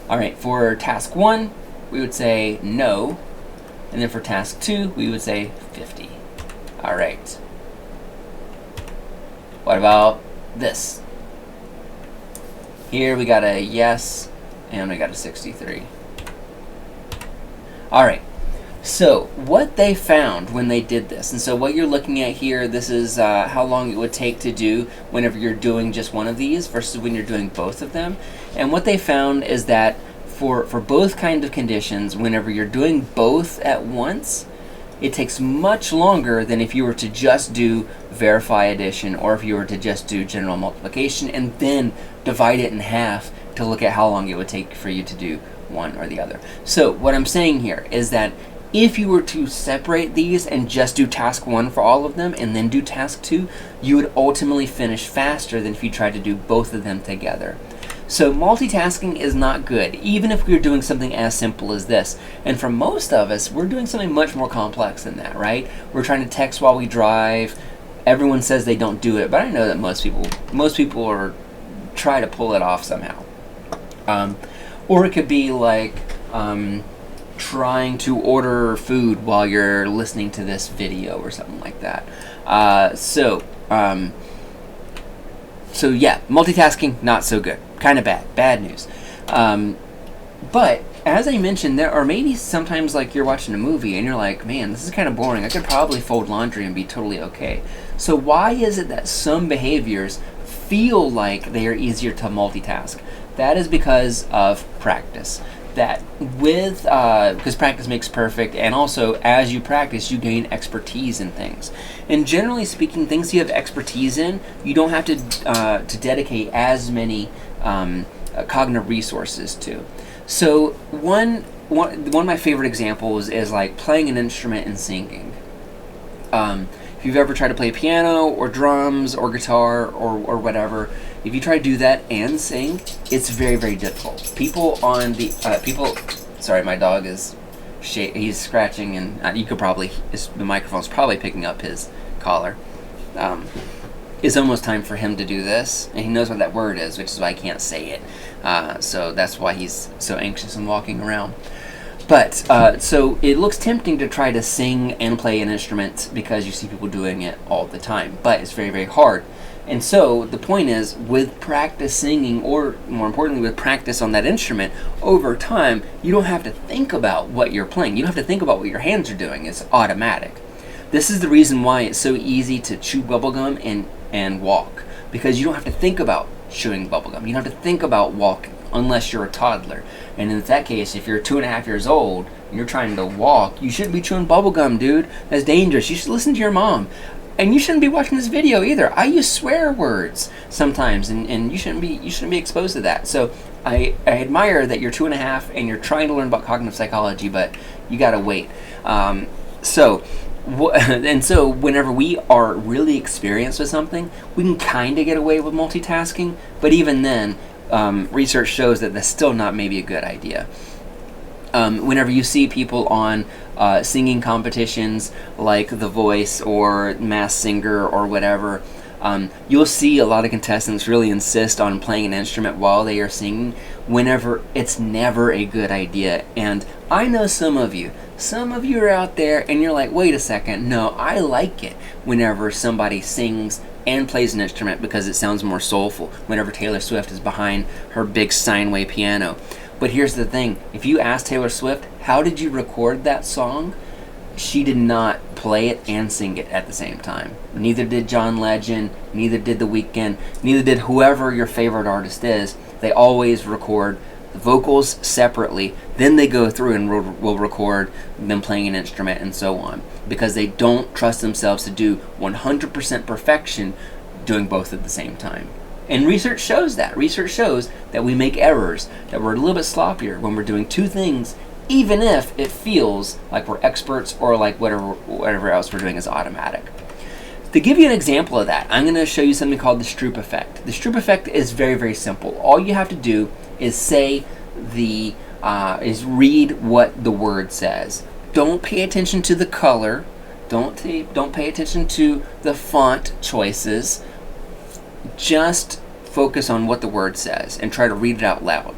Speaker 1: All right, for task 1, we would say no, and then for task 2, we would say 50. All right. What about this? Here we got a yes, and we got a 63. All right. So what they found when they did this, and so what you're looking at here, this is how long it would take to do whenever you're doing just one of these versus when you're doing both of them. And what they found is that for both kinds of conditions, whenever you're doing both at once, it takes much longer than if you were to just do verify addition, or if you were to just do general multiplication and then divide it in half to look at how long it would take for you to do one or the other. So what I'm saying here is that if you were to separate these and just do task 1 for all of them and then do task 2, you would ultimately finish faster than if you tried to do both of them together. So multitasking is not good, even if we're doing something as simple as this. And for most of us, we're doing something much more complex than that, right? We're trying to text while we drive. Everyone says they don't do it, but I know that most people are try to pull it off somehow. Or it could be like trying to order food while you're listening to this video or something like that. So yeah, multitasking, not so good. Kind of bad news. But as I mentioned, there are maybe sometimes like you're watching a movie and you're like, man, this is kind of boring. I could probably fold laundry and be totally okay. So why is it that some behaviors feel like they are easier to multitask? That is because of practice. That because practice makes perfect, and also as you practice, you gain expertise in things. And generally speaking, things you have expertise in, you don't have to dedicate as many cognitive resources to. So one of my favorite examples is like playing an instrument and singing. If you've ever tried to play piano or drums or guitar or whatever, if you try to do that and sing, it's very, very difficult. Sorry, my dog is he's scratching, and you could probably, the microphone's probably picking up his collar. It's almost time for him to do this, and he knows what that word is, which is why I can't say it. So that's why he's so anxious and walking around. But, so it looks tempting to try to sing and play an instrument because you see people doing it all the time, but it's very, very hard. And so the point is, with practice singing, or more importantly, with practice on that instrument, over time, you don't have to think about what you're playing. You don't have to think about what your hands are doing. It's automatic. This is the reason why it's so easy to chew bubblegum and walk, because you don't have to think about chewing bubblegum. You don't have to think about walking unless you're a toddler. And in that case, if you're 2.5 years old and you're trying to walk, you shouldn't be chewing bubblegum, dude. That's dangerous. You should listen to your mom. And you shouldn't be watching this video either. I use swear words sometimes, and you shouldn't be exposed to that. So I admire that you're 2.5 and you're trying to learn about cognitive psychology, but you gotta wait. So whenever we are really experienced with something, we can kind of get away with multitasking. But even then, research shows that that's still not maybe a good idea. Whenever you see people on singing competitions like The Voice or Masked Singer or whatever, you'll see a lot of contestants really insist on playing an instrument while they are singing, whenever it's never a good idea. And I know some of you are out there and you're like, wait a second, no, I like it whenever somebody sings and plays an instrument because it sounds more soulful, whenever Taylor Swift is behind her big Steinway piano. But here's the thing, if you ask Taylor Swift, how did you record that song? She did not play it and sing it at the same time. Neither did John Legend, neither did The Weeknd, neither did whoever your favorite artist is. They always record the vocals separately, then they go through and will record them playing an instrument and so on, because they don't trust themselves to do 100% perfection doing both at the same time. And research shows that. Research shows that we make errors, that we're a little bit sloppier when we're doing two things, even if it feels like we're experts or like whatever else we're doing is automatic. To give you an example of that, I'm going to show you something called the Stroop effect. The Stroop effect is very, very simple. All you have to do is read what the word says. Don't pay attention to the color. Don't pay attention to the font choices. Just focus on what the word says and try to read it out loud.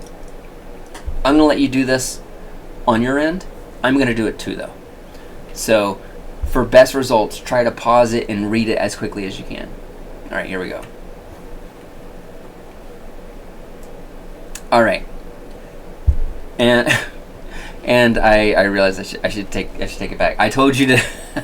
Speaker 1: I'm going to let you do this on your end. I'm going to do it too, though. So for best results, try to pause it and read it as quickly as you can. All right, here we go. All right. And I realized I should take it back. I told you to.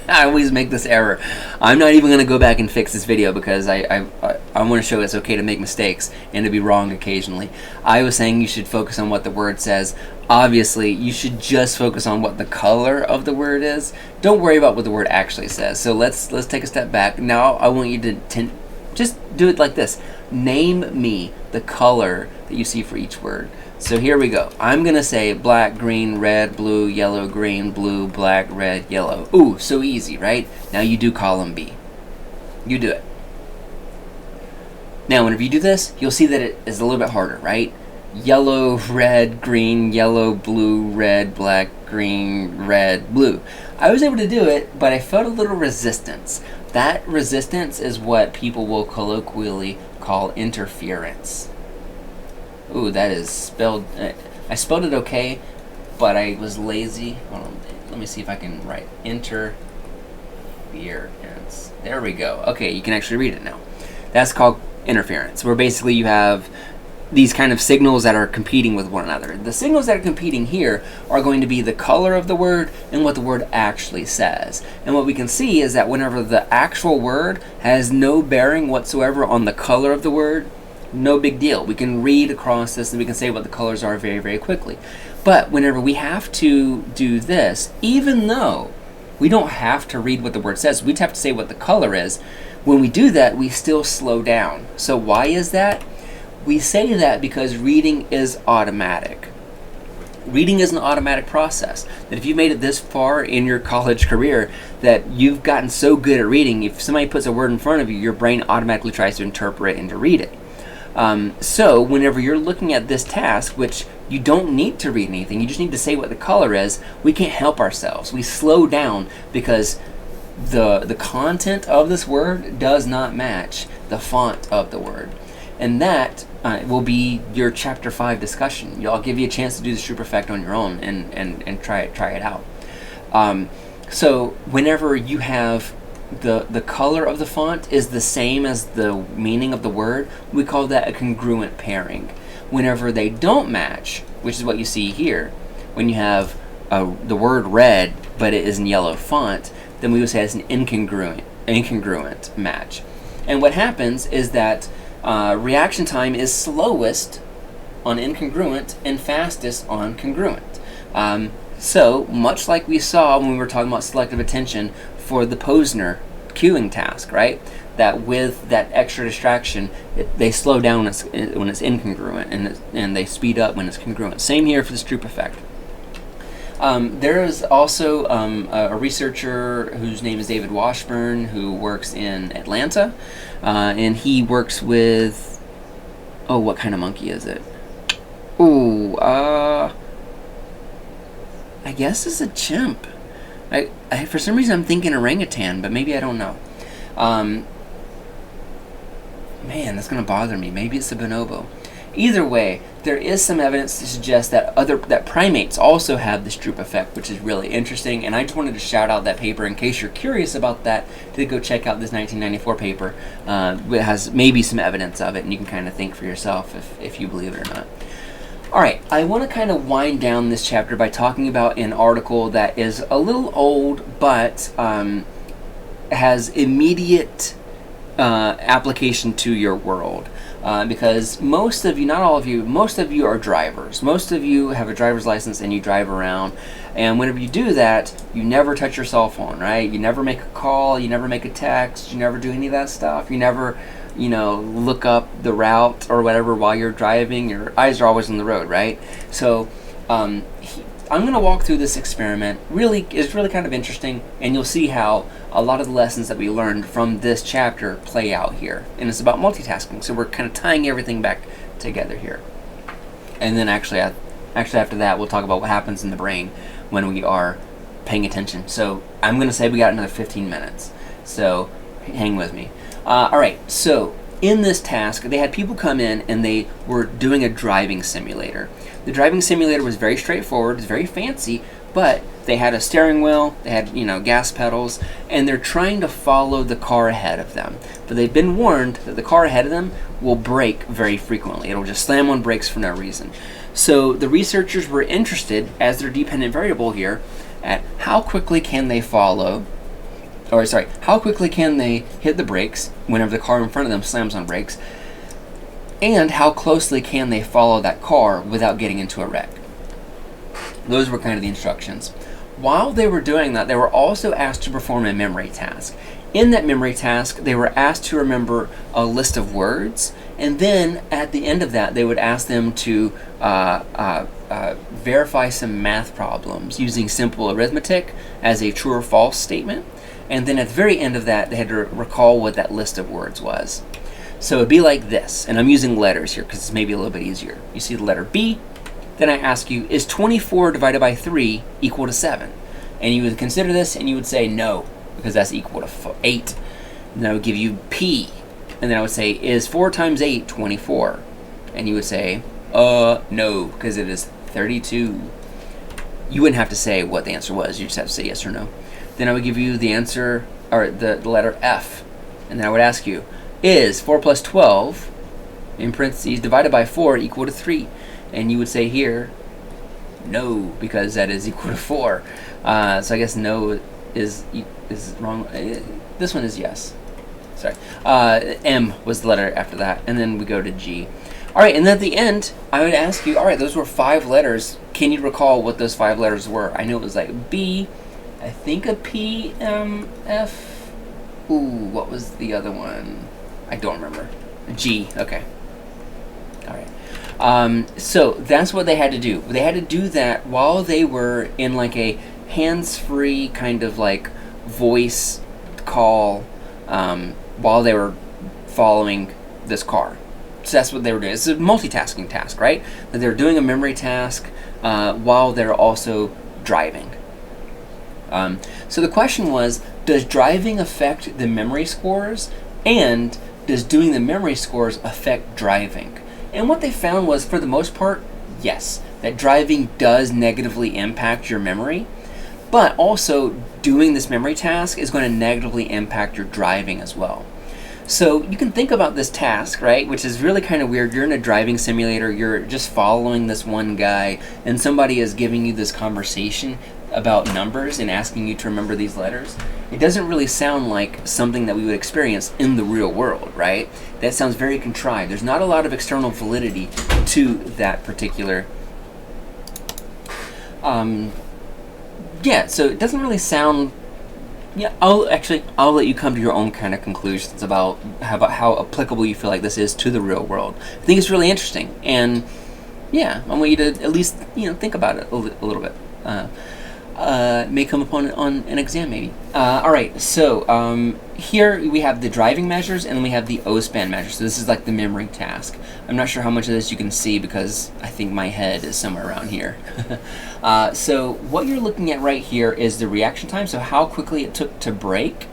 Speaker 1: I always make this error. I'm not even going to go back and fix this video because I want to show it's okay to make mistakes and to be wrong occasionally. I was saying you should focus on what the word says. Obviously, you should just focus on what the color of the word is. Don't worry about what the word actually says. So let's take a step back. Now I want you to just do it like this. Name me the color that you see for each word. So here we go. I'm going to say black, green, red, blue, yellow, green, blue, black, red, yellow. Ooh, so easy, right? Now you do column B. You do it. Now, whenever you do this, you'll see that it is a little bit harder, right? Yellow, red, green, yellow, blue, red, black, green, red, blue. I was able to do it, but I felt a little resistance. That resistance is what people will colloquially call interference. Ooh, that is spelled... I spelled it okay, but I was lazy. Hold on, let me see if I can write interference. There we go. Okay, you can actually read it now. That's called interference, where basically you have these kind of signals that are competing with one another. The signals that are competing here are going to be the color of the word and what the word actually says. And what we can see is that whenever the actual word has no bearing whatsoever on the color of the word, no big deal. We can read across this and we can say what the colors are very, very quickly. But whenever we have to do this, even though we don't have to read what the word says, we just have to say what the color is, when we do that, we still slow down. So why is that? We say that because reading is automatic. Reading is an automatic process. That if you made it this far in your college career, that you've gotten so good at reading, if somebody puts a word in front of you, your brain automatically tries to interpret and to read it. So whenever you're looking at this task, which you don't need to read anything, you just need to say what the color is, we can't help ourselves. We slow down because the content of this word does not match the font of the word. And that will be your chapter 5 discussion. I'll give you a chance to do the Stroop effect on your own and try it out. So whenever you have the color of the font is the same as the meaning of the word, we call that a congruent pairing. Whenever they don't match, which is what you see here, when you have the word red but it is in yellow font, then we would say it's an incongruent match. And what happens is that reaction time is slowest on incongruent and fastest on congruent. So much like we saw when we were talking about selective attention for the Posner queuing task, right? That with that extra distraction, they slow down when it's incongruent, and they speed up when it's congruent. Same here for the Stroop effect. There is also a researcher whose name is David Washburn, who works in Atlanta, and he works with, what kind of monkey is it? I guess it's a chimp. I for some reason I'm thinking orangutan, but maybe I don't know. Man, that's gonna bother me. Maybe it's a bonobo. Either way, there is some evidence to suggest that primates also have the Stroop effect, which is really interesting. And I just wanted to shout out that paper in case you're curious about that. To go check out this 1994 paper. It has maybe some evidence of it, and you can kind of think for yourself if you believe it or not. All right, I want to kind of wind down this chapter by talking about an article that is a little old, but has immediate application to your world. Because most of you, not all of you, most of you are drivers. Most of you have a driver's license and you drive around. And whenever you do that, you never touch your cell phone, right? You never make a call, you never make a text, you never do any of that stuff. You never, look up the route or whatever while you're driving. Your eyes are always on the road, right? So I'm going to walk through this experiment. It's really kind of interesting, and you'll see how a lot of the lessons that we learned from this chapter play out here. And it's about multitasking, so we're kind of tying everything back together here. And then actually after that, we'll talk about what happens in the brain when we are paying attention. So I'm going to say we got another 15 minutes. So hang with me. All right, so in this task, they had people come in and they were doing a driving simulator. The driving simulator was very straightforward, it's very fancy, but they had a steering wheel, they had, gas pedals, and they're trying to follow the car ahead of them. But they've been warned that the car ahead of them will brake very frequently. It'll just slam on brakes for no reason. So the researchers were interested, as their dependent variable here, at how quickly can they how quickly can they hit the brakes whenever the car in front of them slams on brakes, and how closely can they follow that car without getting into a wreck. Those were kind of the instructions. While they were doing that, they were also asked to perform a memory task. In that memory task, they were asked to remember a list of words, and then at the end of that, they would ask them to verify some math problems using simple arithmetic as a true or false statement. And then at the very end of that, they had to recall what that list of words was. So it'd be like this, and I'm using letters here because it's maybe a little bit easier. You see the letter B, then I ask you, is 24 divided by 3 equal to 7? And you would consider this, and you would say no, because that's equal to 8. And then I would give you P, and then I would say, is 4 times 8 24? And you would say, no, because it is 32. You wouldn't have to say what the answer was, you just have to say yes or no. Then I would give you the answer, or the letter F, and then I would ask you, is 4 plus 12, in parentheses, divided by 4 equal to 3? And you would say here, no, because that is equal to 4. So I guess no is wrong. This one is yes. Sorry. M was the letter after that, and then we go to G. All right, and then at the end, I would ask you, all right, those were 5 letters. Can you recall what those 5 letters were? I knew it was like B, I think a P, M, F. Ooh, what was the other one? I don't remember. G, okay. All right. So that's what they had to do. They had to do that while they were in like a hands-free kind of like voice call while they were following this car. So that's what they were doing. It's a multitasking task, right? That they're doing a memory task while they're also driving. So the question was, does driving affect the memory scores, and does doing the memory scores affect driving? And what they found was, for the most part, yes, that driving does negatively impact your memory. But also, doing this memory task is going to negatively impact your driving as well. So you can think about this task, right, which is really kind of weird. You're in a driving simulator, you're just following this one guy, and somebody is giving you this conversation about numbers and asking you to remember these letters. It doesn't really sound like something that we would experience in the real world, right? That sounds very contrived. There's not a lot of external validity to that particular yeah, so it doesn't really sound. Yeah, I'll let you come to your own kind of conclusions about how applicable you feel like this is to the real world. I think it's really interesting, and yeah, I want you to at least think about it a little bit. May come upon it on an exam, maybe. All right, so here we have the driving measures, and then we have the O-span measures. So this is like the memory task. I'm not sure how much of this you can see because I think my head is somewhere around here. So what you're looking at right here is the reaction time, so how quickly it took to brake.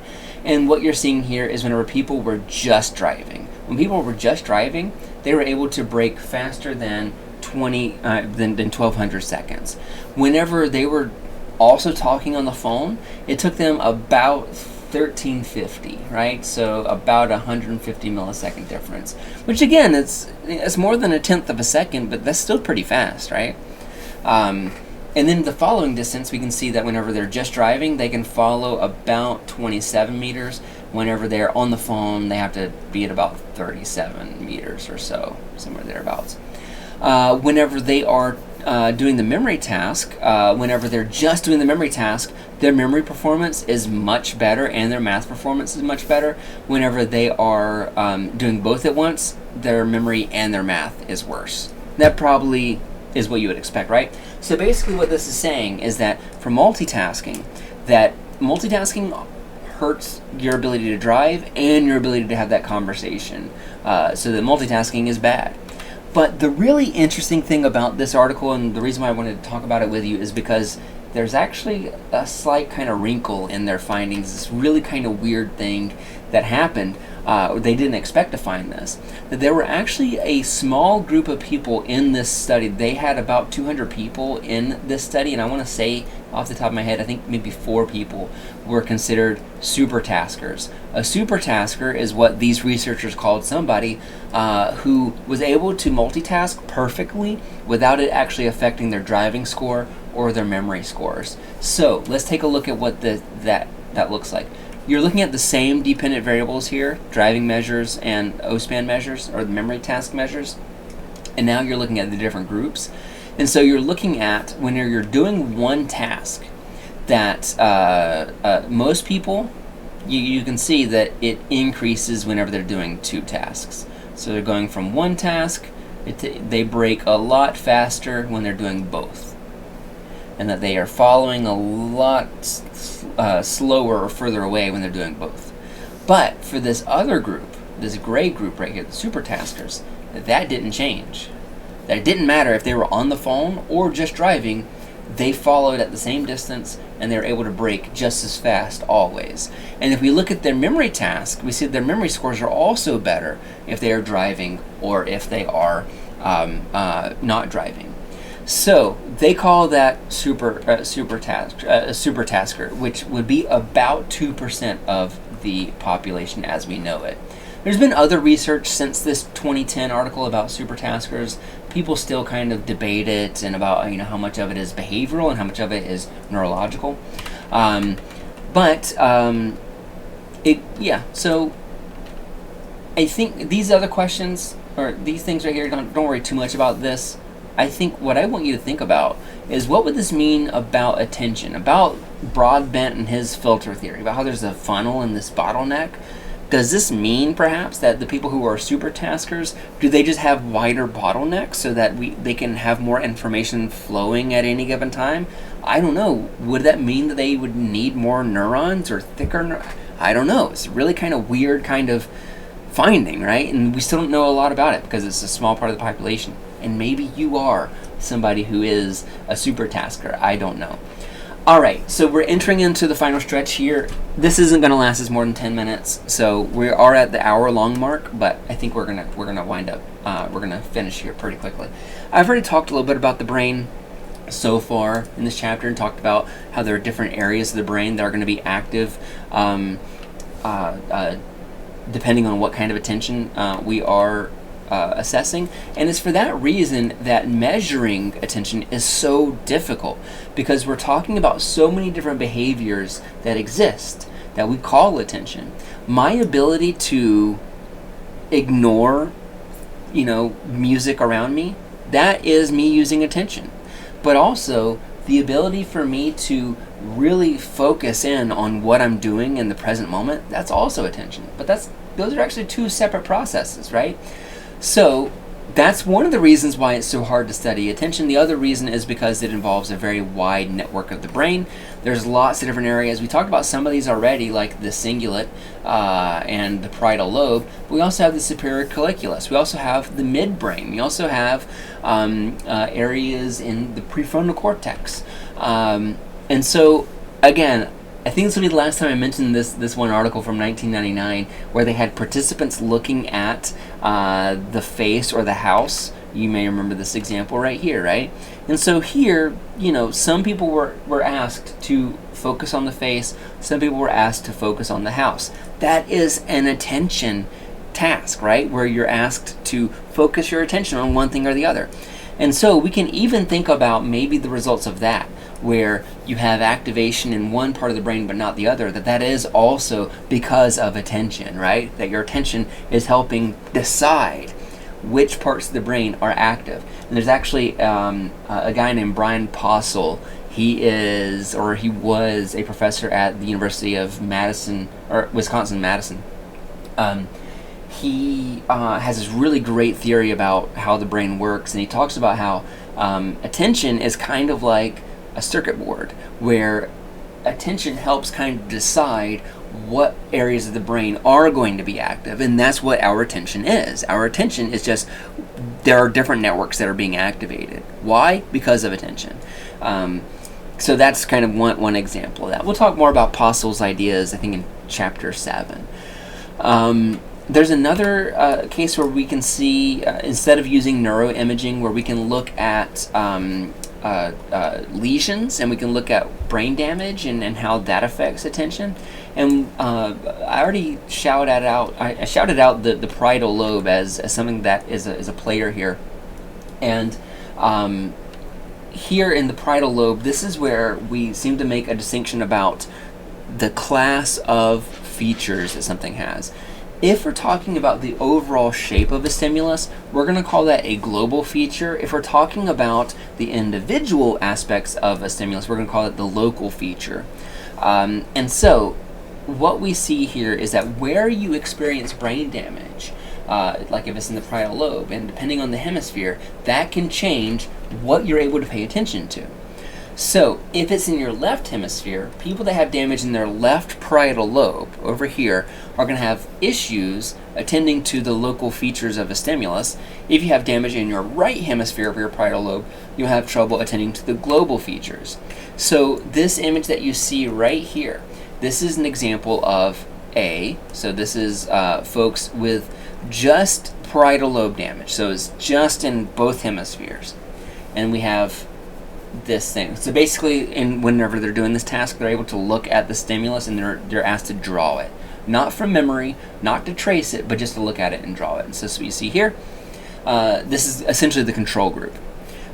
Speaker 1: And what you're seeing here is whenever people were just driving. When people were just driving, they were able to brake faster than 1200 seconds. Whenever they were also talking on the phone, it took them about 1350, right? So about 150 millisecond difference, which again, it's more than a tenth of a second, but that's still pretty fast, right? And then the following distance, we can see that whenever they're just driving, they can follow about 27 meters. Whenever they're on the phone, they have to be at about 37 meters or so, somewhere thereabouts. Whenever they are doing the memory task, whenever they're just doing the memory task, their memory performance is much better and their math performance is much better. Whenever they are doing both at once, their memory and their math is worse. That probably is what you would expect, right? So basically what this is saying is that for multitasking, hurts your ability to drive and your ability to have that conversation. So that multitasking is bad. But the really interesting thing about this article, and the reason why I wanted to talk about it with you, is because there's actually a slight kind of wrinkle in their findings, this really kind of weird thing that happened. They didn't expect to find this. That there were actually a small group of people in this study. They had about 200 people in this study, and I want to say off the top of my head, I think maybe 4 people were considered supertaskers. A supertasker is what these researchers called somebody who was able to multitask perfectly without it actually affecting their driving score or their memory scores. So let's take a look at what that looks like. You're looking at the same dependent variables here, driving measures and O-span measures, or the memory task measures, and now you're looking at the different groups. And so you're looking at, when you're doing one task, that most people, you can see that it increases whenever they're doing 2 tasks. So they're going from one task, they brake a lot faster when they're doing both. And that they are following a lot slower or further away when they're doing both. But for this other group, this gray group right here, the supertaskers, that didn't change. That it didn't matter if they were on the phone or just driving, they followed at the same distance and they were able to brake just as fast always. And if we look at their memory task, we see that their memory scores are also better if they are driving or if they are not driving. So they call that supertasker, which would be about 2% of the population as we know it. There's been other research since this 2010 article about supertaskers. People still kind of debate it and about how much of it is behavioral and how much of it is neurological. So I think these other questions, or these things right here, don't worry too much about this. I think what I want you to think about is, what would this mean about attention, about Broadbent and his filter theory, about how there's a funnel in this bottleneck? Does this mean perhaps that the people who are supertaskers, do they just have wider bottlenecks so that they can have more information flowing at any given time? I don't know. Would that mean that they would need more neurons or thicker? I don't know. It's a really kind of weird kind of finding, right? And we still don't know a lot about it because it's a small part of the population. And maybe you are somebody who is a supertasker. I don't know. All right, so we're entering into the final stretch here. This isn't going to last us more than 10 minutes, so we are at the hour-long mark. But I think we're gonna wind up. We're gonna finish here pretty quickly. I've already talked a little bit about the brain, so far in this chapter and talked about how there are different areas of the brain that are going to be active depending on what kind of attention we are assessing. And it's for that reason that measuring attention is so difficult, because we're talking about so many different behaviors that exist that we call attention. My ability to ignore, music around me, that is me using attention. But also the ability for me to really focus in on what I'm doing in the present moment, that's also attention. But those are actually two separate processes, right? So that's one of the reasons why it's so hard to study attention. The other reason is because it involves a very wide network of the brain. There's lots of different areas. We talked about some of these already, like the cingulate and the parietal lobe. But we also have the superior colliculus. We also have the midbrain. We also have areas in the prefrontal cortex. And so, again, I think this will be the last time I mentioned this one article from 1999 where they had participants looking at the face or the house. You may remember this example right here, right? And so here, some people were asked to focus on the face. Some people were asked to focus on the house. That is an attention task, right? Where you're asked to focus your attention on one thing or the other. And so we can even think about maybe the results of that, where you have activation in one part of the brain but not the other, that is also because of attention, right? That your attention is helping decide which parts of the brain are active. And there's actually a guy named Brian Posel. He was a professor at the University of Wisconsin-Madison. He has this really great theory about how the brain works, and he talks about how attention is kind of like a circuit board, where attention helps kind of decide what areas of the brain are going to be active, and that's what our attention is. Our attention is just, there are different networks that are being activated. Why? Because of attention. So that's kind of one example of that. We'll talk more about Posel's ideas, I think, in chapter 7. There's another case where we can see, instead of using neuroimaging, where we can look at lesions, and we can look at brain damage and how that affects attention. And I already shouted out the parietal lobe as something that is a player here. And here in the parietal lobe, this is where we seem to make a distinction about the class of features that something has. If we're talking about the overall shape of a stimulus, we're going to call that a global feature. If we're talking about the individual aspects of a stimulus, we're going to call it the local feature. And so what we see here is that where you experience brain damage, like if it's in the parietal lobe, and depending on the hemisphere, that can change what you're able to pay attention to. So if it's in your left hemisphere, people that have damage in their left parietal lobe over here are going to have issues attending to the local features of a stimulus. If you have damage in your right hemisphere of your parietal lobe, you'll have trouble attending to the global features. So this image that you see right here, this is an example of so this is folks with just parietal lobe damage. So it's just in both hemispheres. And we have this thing. So basically, whenever they're doing this task, they're able to look at the stimulus and they're asked to draw it. Not from memory, not to trace it, but just to look at it and draw it. And so what you see here, this is essentially the control group.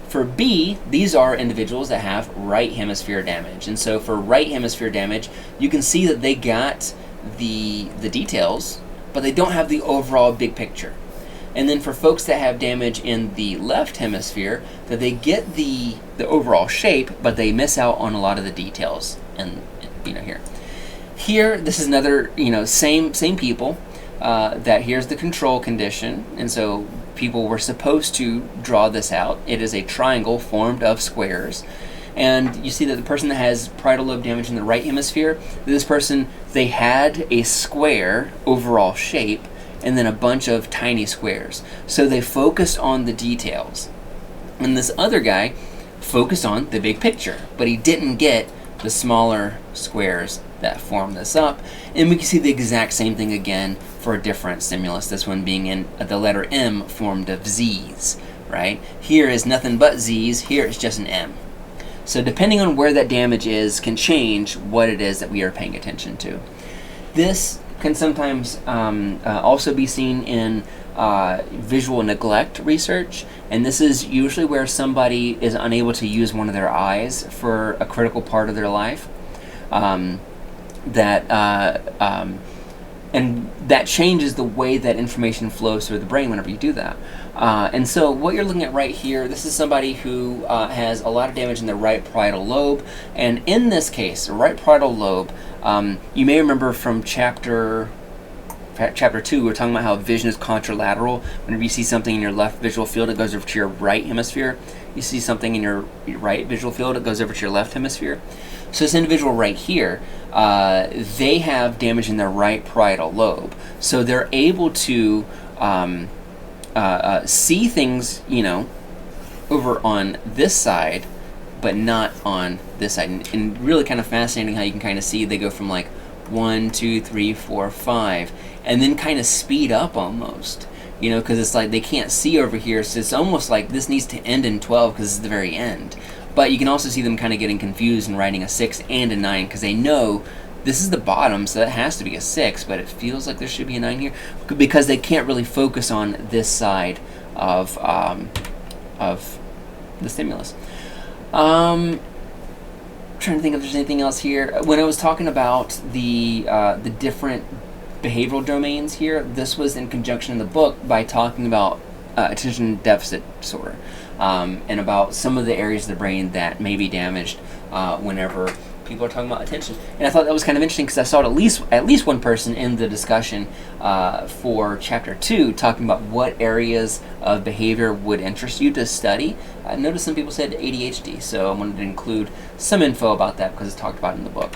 Speaker 1: For B, these are individuals that have right hemisphere damage. And so for right hemisphere damage, you can see that they got the details, but they don't have the overall big picture. And then for folks that have damage in the left hemisphere, that they get the overall shape, but they miss out on a lot of the details. And here. Here, this is another, same people. That here's the control condition, and so people were supposed to draw this out. It is a triangle formed of squares. And you see that the person that has parietal lobe damage in the right hemisphere, this person, they had a square overall shape, and then a bunch of tiny squares. So they focused on the details. And this other guy focused on the big picture, but he didn't get the smaller squares that form this up. And we can see the exact same thing again for a different stimulus, this one being in the letter M formed of Z's, right? Here is nothing but Z's, here it's just an M. So depending on where that damage is can change what it is that we are paying attention to. This can sometimes also be seen in visual neglect research, and this is usually where somebody is unable to use one of their eyes for a critical part of their life. And that changes the way that information flows through the brain whenever you do that. And so what you're looking at right here, this is somebody who has a lot of damage in the right parietal lobe. And in this case, the right parietal lobe, you may remember from chapter 2, we were talking about how vision is contralateral. Whenever you see something in your left visual field, it goes over to your right hemisphere. You see something in your right visual field, it goes over to your left hemisphere. So this individual right here, they have damage in their right parietal lobe. So they're able to see things, over on this side, but not on this side. And really kind of fascinating how you can kind of see they go from like 1, 2, 3, 4, 5, and then kind of speed up almost. Because it's like they can't see over here, so it's almost like this needs to end in 12 because it's the very end. But you can also see them kind of getting confused and writing a 6 and a 9 because they know this is the bottom, so that has to be a 6, but it feels like there should be a 9 here because they can't really focus on this side of the stimulus. Trying to think if there's anything else here. When I was talking about the different behavioral domains here, this was in conjunction in the book by talking about attention deficit disorder. And about some of the areas of the brain that may be damaged whenever people are talking about attention. And I thought that was kind of interesting because I saw at least one person in the discussion for Chapter 2 talking about what areas of behavior would interest you to study. I noticed some people said ADHD, so I wanted to include some info about that because it's talked about in the book.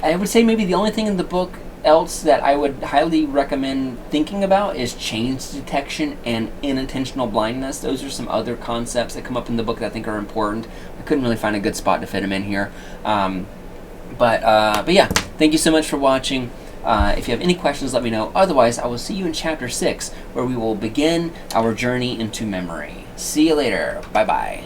Speaker 1: I would say maybe the only thing in the book else that I would highly recommend thinking about is change detection and inattentional blindness. Those are some other concepts that come up in the book that I think are important. I couldn't really find a good spot to fit them in here. But yeah, thank you so much for watching. If you have any questions, let me know. Otherwise, I will see you in Chapter 6, where we will begin our journey into memory. See you later. Bye-bye.